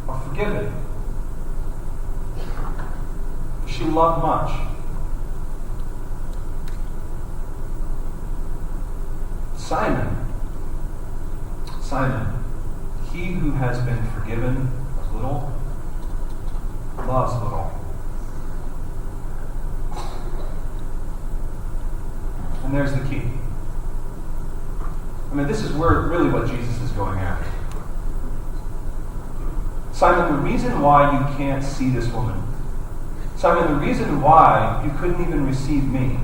are forgiven. She loved much. Simon, he who has been forgiven little, loves little. And there's the key. I mean, this is really what Jesus is going after. Simon, the reason why you can't see this woman, Simon, the reason why you couldn't even receive me,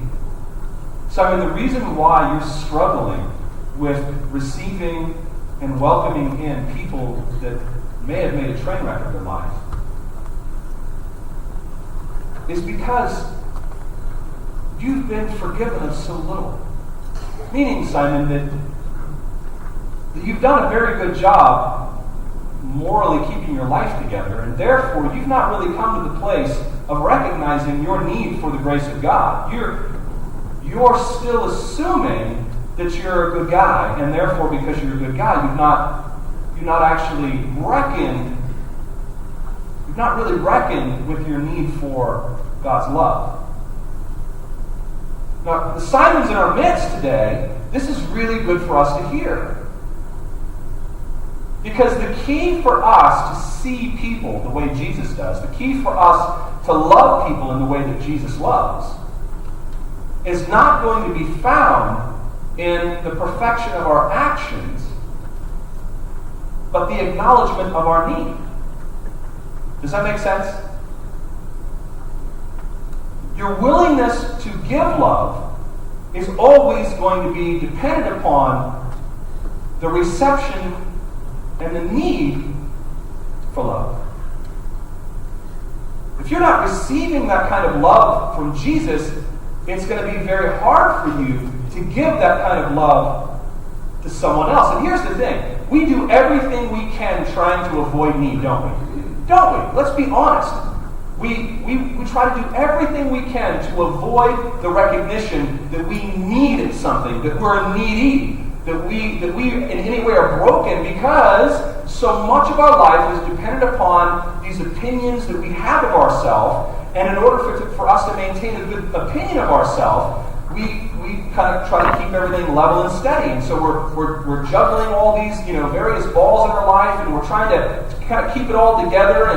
Simon, the reason why you're struggling with receiving and welcoming in people that may have made a train wreck of their life is because you've been forgiven of so little. Meaning, Simon, that you've done a very good job morally keeping your life together, and therefore you've not really come to the place of recognizing your need for the grace of God. You're still assuming that you're a good guy, and therefore because you're a good guy, you've not actually reckoned, you've not really reckoned with your need for God's love. Now, the Simons in our midst today, this is really good for us to hear. Because the key for us to see people the way Jesus does, the key for us to love people in the way that Jesus loves, is not going to be found in the perfection of our actions, but the acknowledgement of our need. Does that make sense? Your willingness to give love is always going to be dependent upon the reception and the need for love. If you're not receiving that kind of love from Jesus, it's going to be very hard for you to give that kind of love to someone else. And here's the thing. We do everything we can trying to avoid need, don't we? Don't we? Let's be honest. We try to do everything we can to avoid the recognition that we need something, that we're needy, that we in any way are broken, because so much of our life is dependent upon these opinions that we have of ourselves. And in order for us to maintain a good opinion of ourselves, we kind of try to keep everything level and steady. And so we're juggling all these various balls in our life, and we're trying to kind of keep it all together.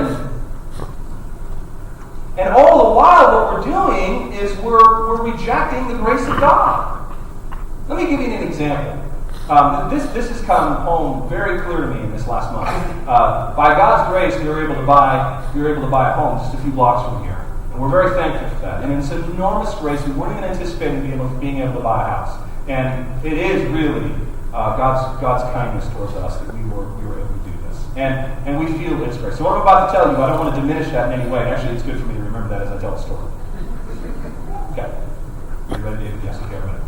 And all the while, what we're doing is we're rejecting the grace of God. Let me give you an example. This has come home very clear to me in this last month. By God's grace, we were able to buy a home just a few blocks from here. And we're very thankful for that. And it's an enormous grace. We weren't even anticipating being able to buy a house. And it is really God's kindness towards us that we were able to do this. And we feel His grace. So what I'm about to tell you, I don't want to diminish that in any way. Actually, it's good for me to remember that as I tell the story. Okay. You ready, David? Yes, okay, I'm ready.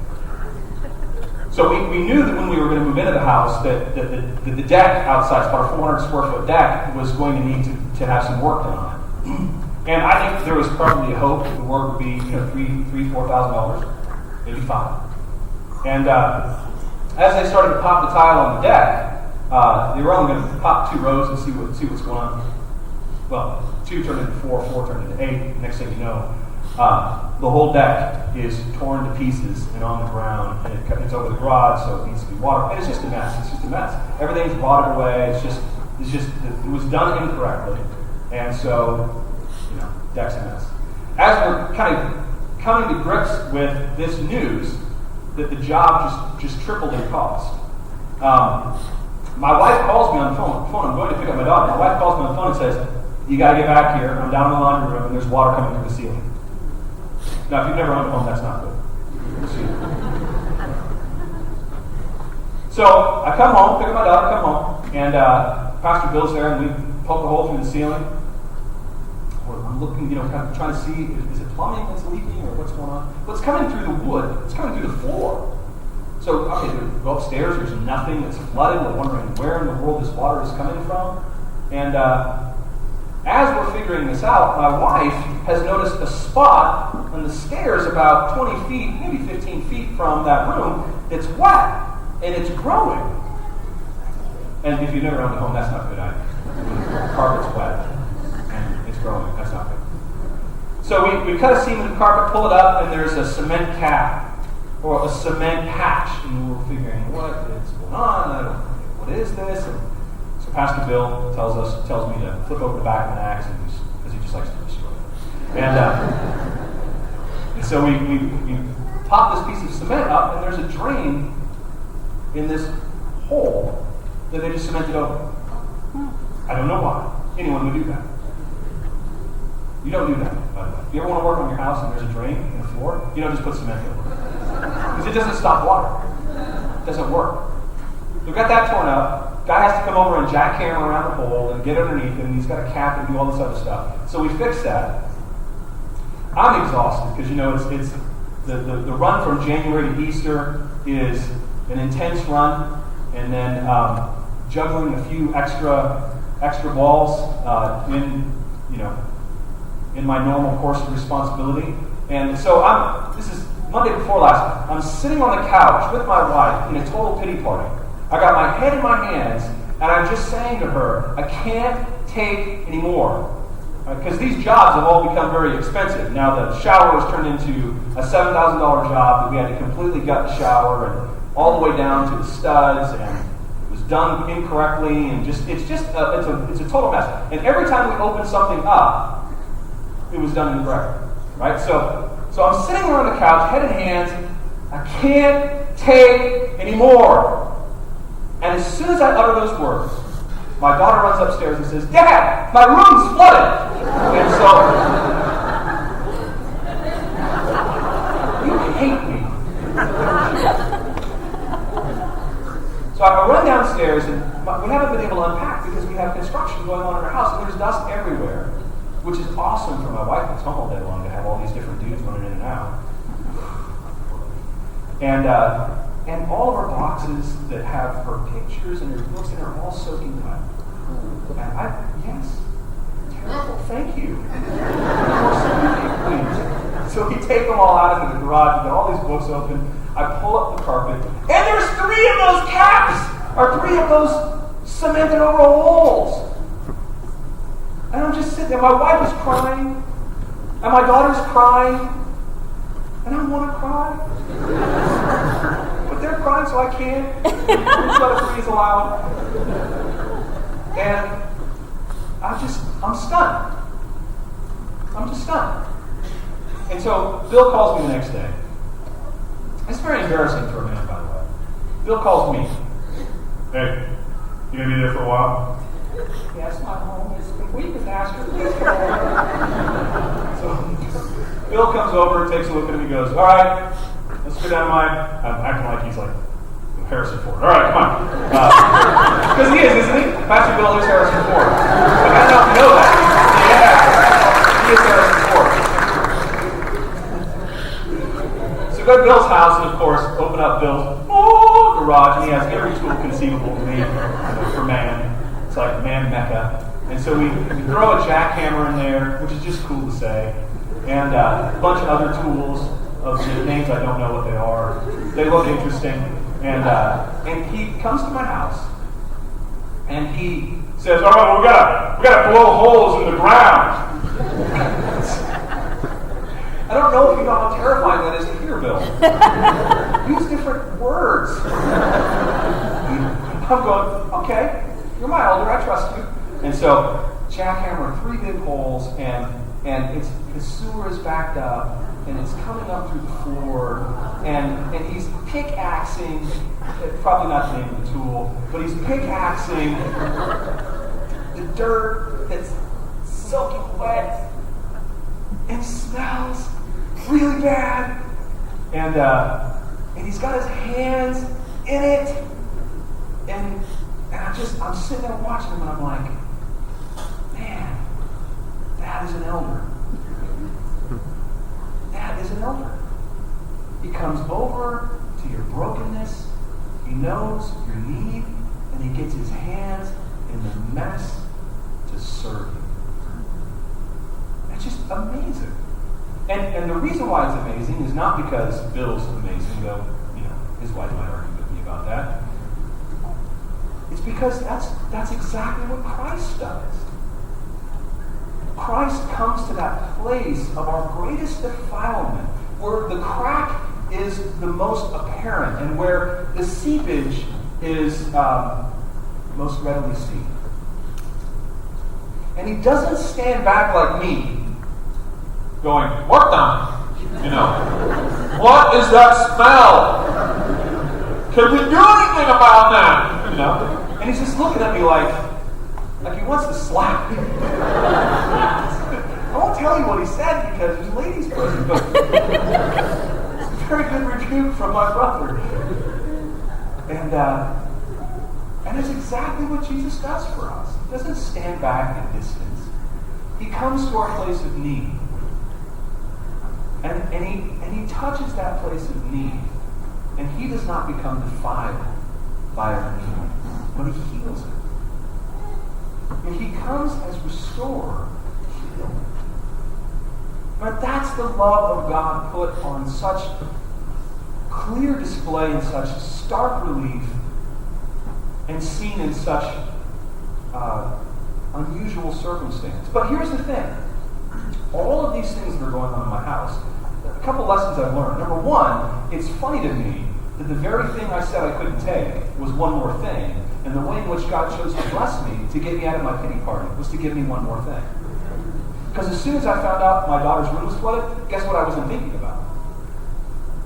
So we knew that when we were going to move into the house that the deck outside, it's about a 400 square foot deck, was going to need to have some work done on it. And I think there was probably a hope that the work would be $3,000-$4,000, maybe $5,000. And as they started to pop the tile on the deck, they were only going to pop 2 rows and see what's going on. Well, 2 turned into 4, 4 turned into 8. Next thing you know, the whole deck is torn to pieces and on the ground, and it's over the garage, so it needs to be watered. And it's just a mess. It's just a mess. Everything's rotted away. It was done incorrectly, and so deck's a mess. As we're kind of coming to grips with this news that the job just tripled in cost. My wife calls me on the phone. I'm going to pick up my daughter. My wife calls me on the phone and says, "You got to get back here. I'm down in the laundry room and there's water coming through the ceiling." Now, if you've never owned a home, that's not good. So I come home, pick up my daughter, come home, and Pastor Bill's there, and we poke a hole through the ceiling. I'm looking, kind of trying to see, is it plumbing that's leaking or what's going on? Well, it's coming through the wood. It's coming through the floor. So, okay, we go upstairs. There's nothing. It's flooded. We're wondering where in the world this water is coming from. And as we're figuring this out, my wife has noticed a spot on the stairs about 20 feet, maybe 15 feet from that room that's wet, and it's growing. And if you've never owned a home, that's not good either. The carpet's wet, and it's growing. That's not good. So we cut a seam in the carpet, pull it up, and there's a cement cap or a cement patch, and we're figuring what is going on. What is this? And so Pastor Bill tells me to flip over the back of an axe, because he just likes to destroy it. And so we pop this piece of cement up, and there's a drain in this hole that they just cemented over. I don't know why anyone would do that. You don't do that, by the way. If you ever want to work on your house and there's a drain in the floor, you don't just put cement over it. Because it doesn't stop water. It doesn't work. We've got that torn up. Guy has to come over and jackhammer around the hole and get underneath it, and he's got a cap and do all this other stuff. So we fix that. I'm exhausted because, it's the run from January to Easter is an intense run, and then juggling a few extra balls in my normal course of responsibility. And so this is Monday before last. I'm sitting on the couch with my wife in a total pity party. I got my head in my hands, and I'm just saying to her, I can't take any more. Because these jobs have all become very expensive. Now the shower was turned into a $7,000 job that we had to completely gut the shower and all the way down to the studs, and it was done incorrectly, and it's a total mess. And every time we open something up, it was done incorrectly. Right? So I'm sitting there on the couch, head in hands. I can't take anymore. And as soon as I utter those words, my daughter runs upstairs and says, "Dad, my room's flooded." And so, you hate me. So I run downstairs, and we haven't been able to unpack because we have construction going on in our house, and there's dust everywhere, which is awesome for my wife that's home all day long to have all these different dudes running in and out. And all of our boxes that have her pictures and her books in are all soaking wet. Yes. Terrible. Thank you. So we take them all out into the garage, we got all these books open. I pull up the carpet, and there's 3 of those caps, or 3 of those cemented over holes. And I'm just sitting there. My wife is crying, and my daughter's crying, and I want to cry. But they're crying, so I can't. Just let it freeze aloud. And I'm stunned. I'm just stunned. And so Bill calls me the next day. It's very embarrassing for a man, by the way. Bill calls me. "Hey, you going to be there for a while?" "Yes, my home is complete disaster. Please come over." So Bill comes over, takes a look at him, he goes, "All right, let's go down to I'm acting like he's like Harrison Ford. All right, come on." Because he is, isn't he? Pastor Bill is Harrison Ford. Like, I don't know if you know that. Yeah, he is Harrison Ford. So go to Bill's house, and of course, open up Bill's garage, and he has every tool conceivable for man. It's like man mecca. And so we throw a jackhammer in there, which is just cool to say, and a bunch of other tools of names I don't know what they are. They look interesting. And he comes to my house, and he says, "All right, well, we gotta blow holes in the ground." I don't know if you know how terrifying that is to hear, Bill. Use different words. I'm going, "Okay, you're my elder, I trust you." And so, jackhammer 3 big holes, and the sewer is backed up, and it's coming up through the floor, and he's pickaxing, probably not the name of the tool, but he's pickaxing the dirt that's soaking wet and smells really bad, and he's got his hands in it, and I'm sitting there watching him, and I'm like, man, that is an elder. That is an elder. He comes over to your brokenness, he knows your need, and he gets his hands in the mess to serve you. That's just amazing. And the reason why it's amazing is not because Bill's amazing, though, his wife might argue with me about that. It's because that's exactly what Christ does. Christ comes to that place of our greatest defilement, where the crack is the most apparent and where the seepage is most readily seen. And he doesn't stand back like me, going, "Work on it." What is that smell? Can we do anything about that? And he's just looking at me like he wants to slap me. I won't tell you what he said because there's ladies present, but it's a very good rebuke from my brother. And it's exactly what Jesus does for us. He doesn't stand back in distance. He comes to our place of need. And he touches that place of need. And he does not become defiled by our need, but he heals it. And he comes as restorer, healer. But that's the love of God put on such clear display in such stark relief and seen in such unusual circumstance. But here's the thing. All of these things that are going on in my house, a couple lessons I've learned. Number one, it's funny to me that the very thing I said I couldn't take was one more thing, and the way in which God chose to bless me to get me out of my pity party was to give me one more thing. Because as soon as I found out my daughter's room was flooded, guess what I wasn't thinking about?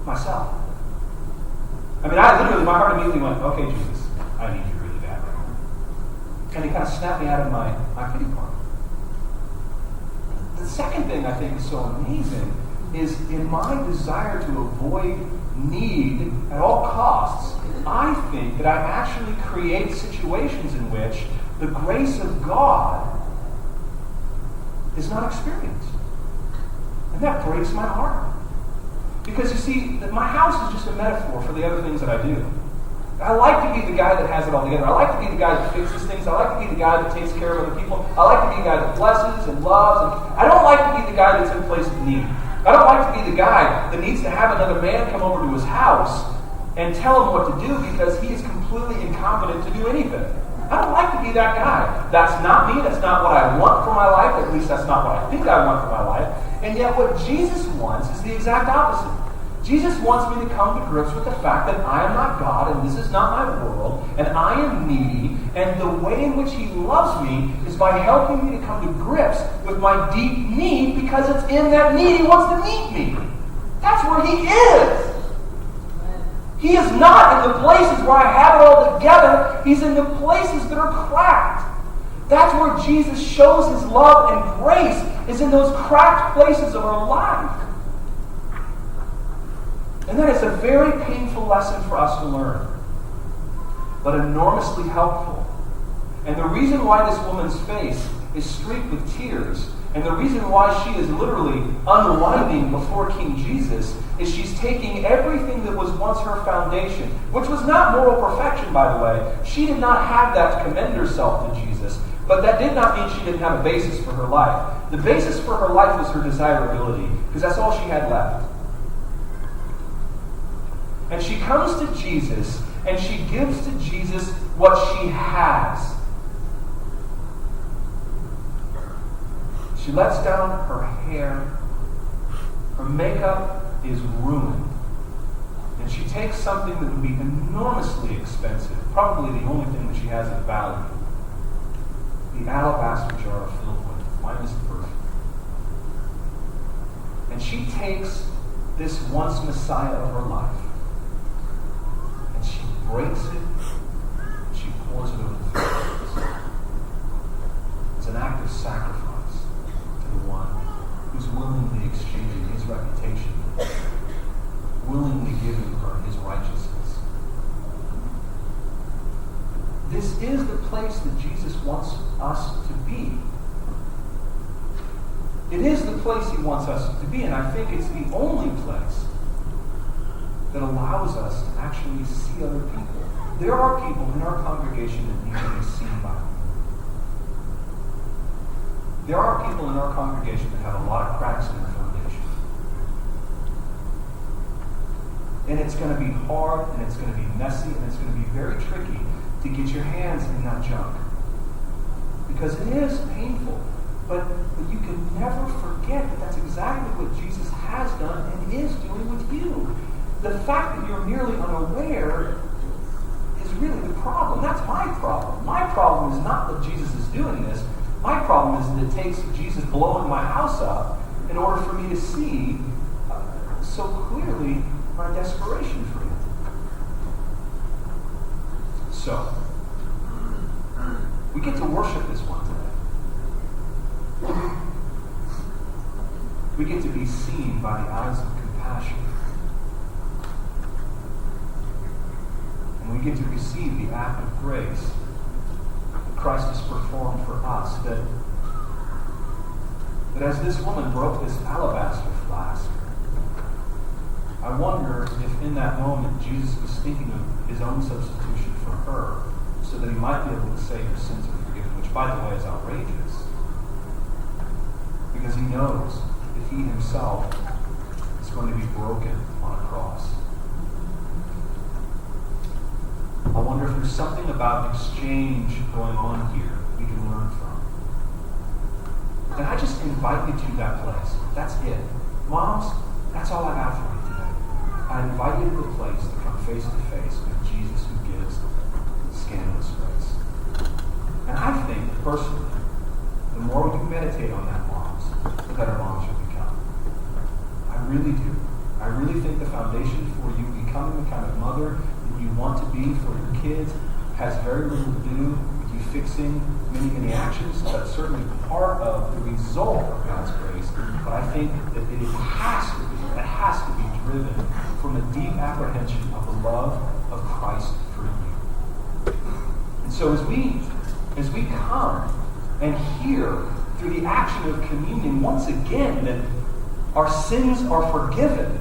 Myself. I mean, my heart immediately went, okay, Jesus, I need you really bad right now. And he kind of snapped me out of my pity party. The second thing I think is so amazing is in my desire to avoid need at all costs, I think that I actually create situations in which the grace of God is not experienced. And that breaks my heart. Because you see, my house is just a metaphor for the other things that I do. I like to be the guy that has it all together. I like to be the guy that fixes things. I like to be the guy that takes care of other people. I like to be the guy that blesses and loves. And I don't like to be the guy that's in place of need. I don't like to be the guy that needs to have another man come over to his house and tell him what to do because he is completely incompetent to do anything. I don't like to be that guy. That's not me. That's not what I want for my life. At least that's not what I think I want for my life. And yet what Jesus wants is the exact opposite. Jesus wants me to come to grips with the fact that I am not God and this is not my world and I am needy, and the way in which he loves me is by helping me to come to grips with my deep need, because it's in that need he wants to meet me. That's where he is. He is not in the places where I have it all together. He's in the places that are cracked. That's where Jesus shows his love and grace, is in those cracked places of our life. And that is a very painful lesson for us to learn, but enormously helpful. And the reason why this woman's face is streaked with tears, and the reason why she is literally unwinding before King Jesus, is she's taking everything that was once her foundation, which was not moral perfection, by the way. She did not have that to commend herself to Jesus, but that did not mean she didn't have a basis for her life. The basis for her life was her desirability, because that's all she had left. And she comes to Jesus, and she gives to Jesus what she has. She lets down her hair. Her makeup is ruined. And she takes something that would be enormously expensive, probably the only thing that she has of value, the alabaster jar filled with the finest perfume. And she takes this once Messiah of her life. And she breaks it, and she pours it over the feet. It's an act of sacrifice to the one who's willingly exchanging his reputation, willingly giving her his righteousness. This is the place that Jesus wants us to be. It is the place he wants us to be, and I think it's the only place that allows us to actually see other people. There are people in our congregation that need to be seen by him. There are people in our congregation that have a lot of cracks in their foundation. And it's going to be hard, and it's going to be messy, and it's going to be very tricky to get your hands in that junk. Because it is painful. But you can never forget that that's exactly what Jesus has done and is doing with you. The fact that you're merely unaware is really the problem. That's my problem. My problem is not that Jesus is doing this. My problem is that it takes Jesus blowing my house up in order for me to see so clearly my desperation for him. So, we get to worship this one today. We get to be seen by the eyes of compassion. And we get to receive the act of grace that Christ has performed for us. That as this woman broke this alabaster flask, I wonder if in that moment Jesus was thinking of his own substitution for her so that he might be able to say her sins are forgiven, which, by the way, is outrageous. Because he knows that he himself is going to be broken on a cross. I wonder if there's something about exchange going on here we can learn from. And I just invite you to that place. That's it. Moms, that's all I got for you today. I invite you to the place to come face to face with Jesus who gives scandalous grace. And I think, personally, the more we can meditate on that, the better moms you'll become. I really do. I really think the foundation for you becoming the kind of mother that you want to be for your kids has very little to do with you fixing many actions. That's certainly part of the result of God's grace. But I think that it has to be driven from a deep apprehension of the love of Christ for you. And so as we come and hear through the action of communion, once again, that our sins are forgiven.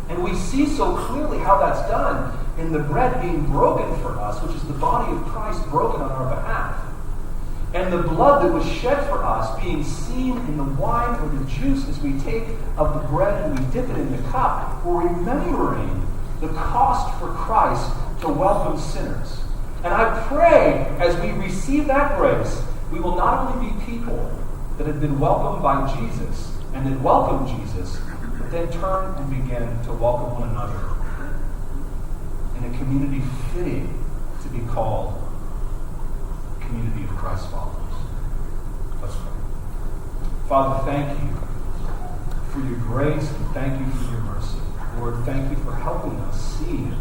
And we see so clearly how that's done in the bread being broken for us, which is the body of Christ broken on our behalf. And the blood that was shed for us being seen in the wine or the juice as we take of the bread and we dip it in the cup. We're remembering the cost for Christ to welcome sinners. And I pray as we receive that grace, we will not only be people that have been welcomed by Jesus and that welcome Jesus, but then turn and begin to welcome one another in a community fitting to be called a community of Christ followers. Let's pray. Father, thank you for your grace and thank you for your mercy. Lord, thank you for helping us see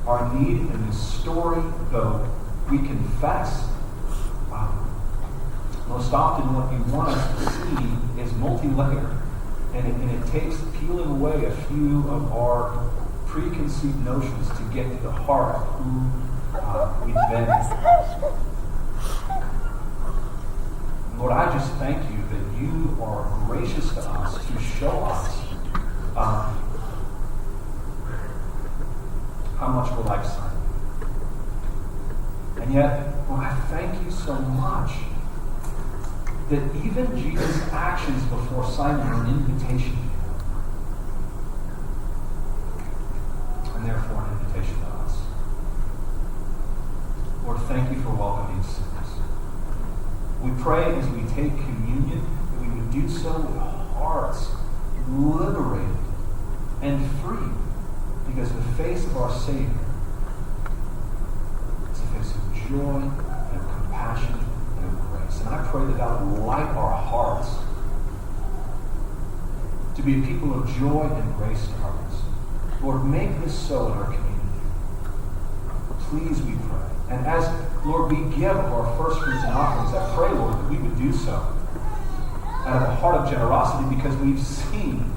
our need in this story, though we confess most often what you want us to see is multi-layered. And it takes peeling away a few of our preconceived notions to get to the heart of who we've been. Lord, I just thank you that you are gracious to us to show us how much we're like Simon. And yet, Lord, I thank you so much that even Jesus' actions before Simon are an invitation to him. And therefore an invitation to us. Lord, thank you for welcoming sinners. We pray as we take communion that we would do so with hearts liberated and free, because the face of our Savior is a face of joy and of compassion and of grace. And I pray that God would light our hearts to be a people of joy and grace to others. Lord, make this so in our community. Please, we pray. And as, Lord, we give our first fruits and offerings, I pray, Lord, that we would do so out of a heart of generosity, because we've seen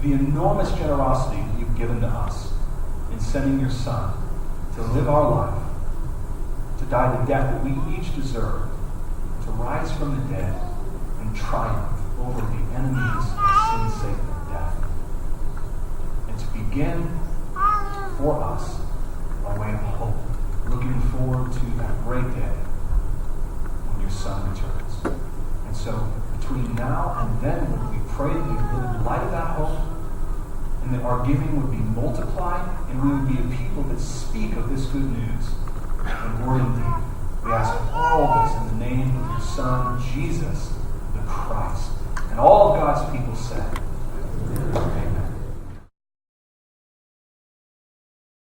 the enormous generosity that you've given to us in sending your Son to live our life, to die the death that we each deserve, to rise from the dead and triumph over the enemies of sin, Satan, and death, and to begin for us a way of hope, looking forward to that great day when your Son returns. And so, between now and then, Lord, we pray that we would live in light of that hope, and that our giving would be multiplied, and we would be a people that speak of this good news in word and deed. We ask all this in the name of your Son, Jesus, the Christ.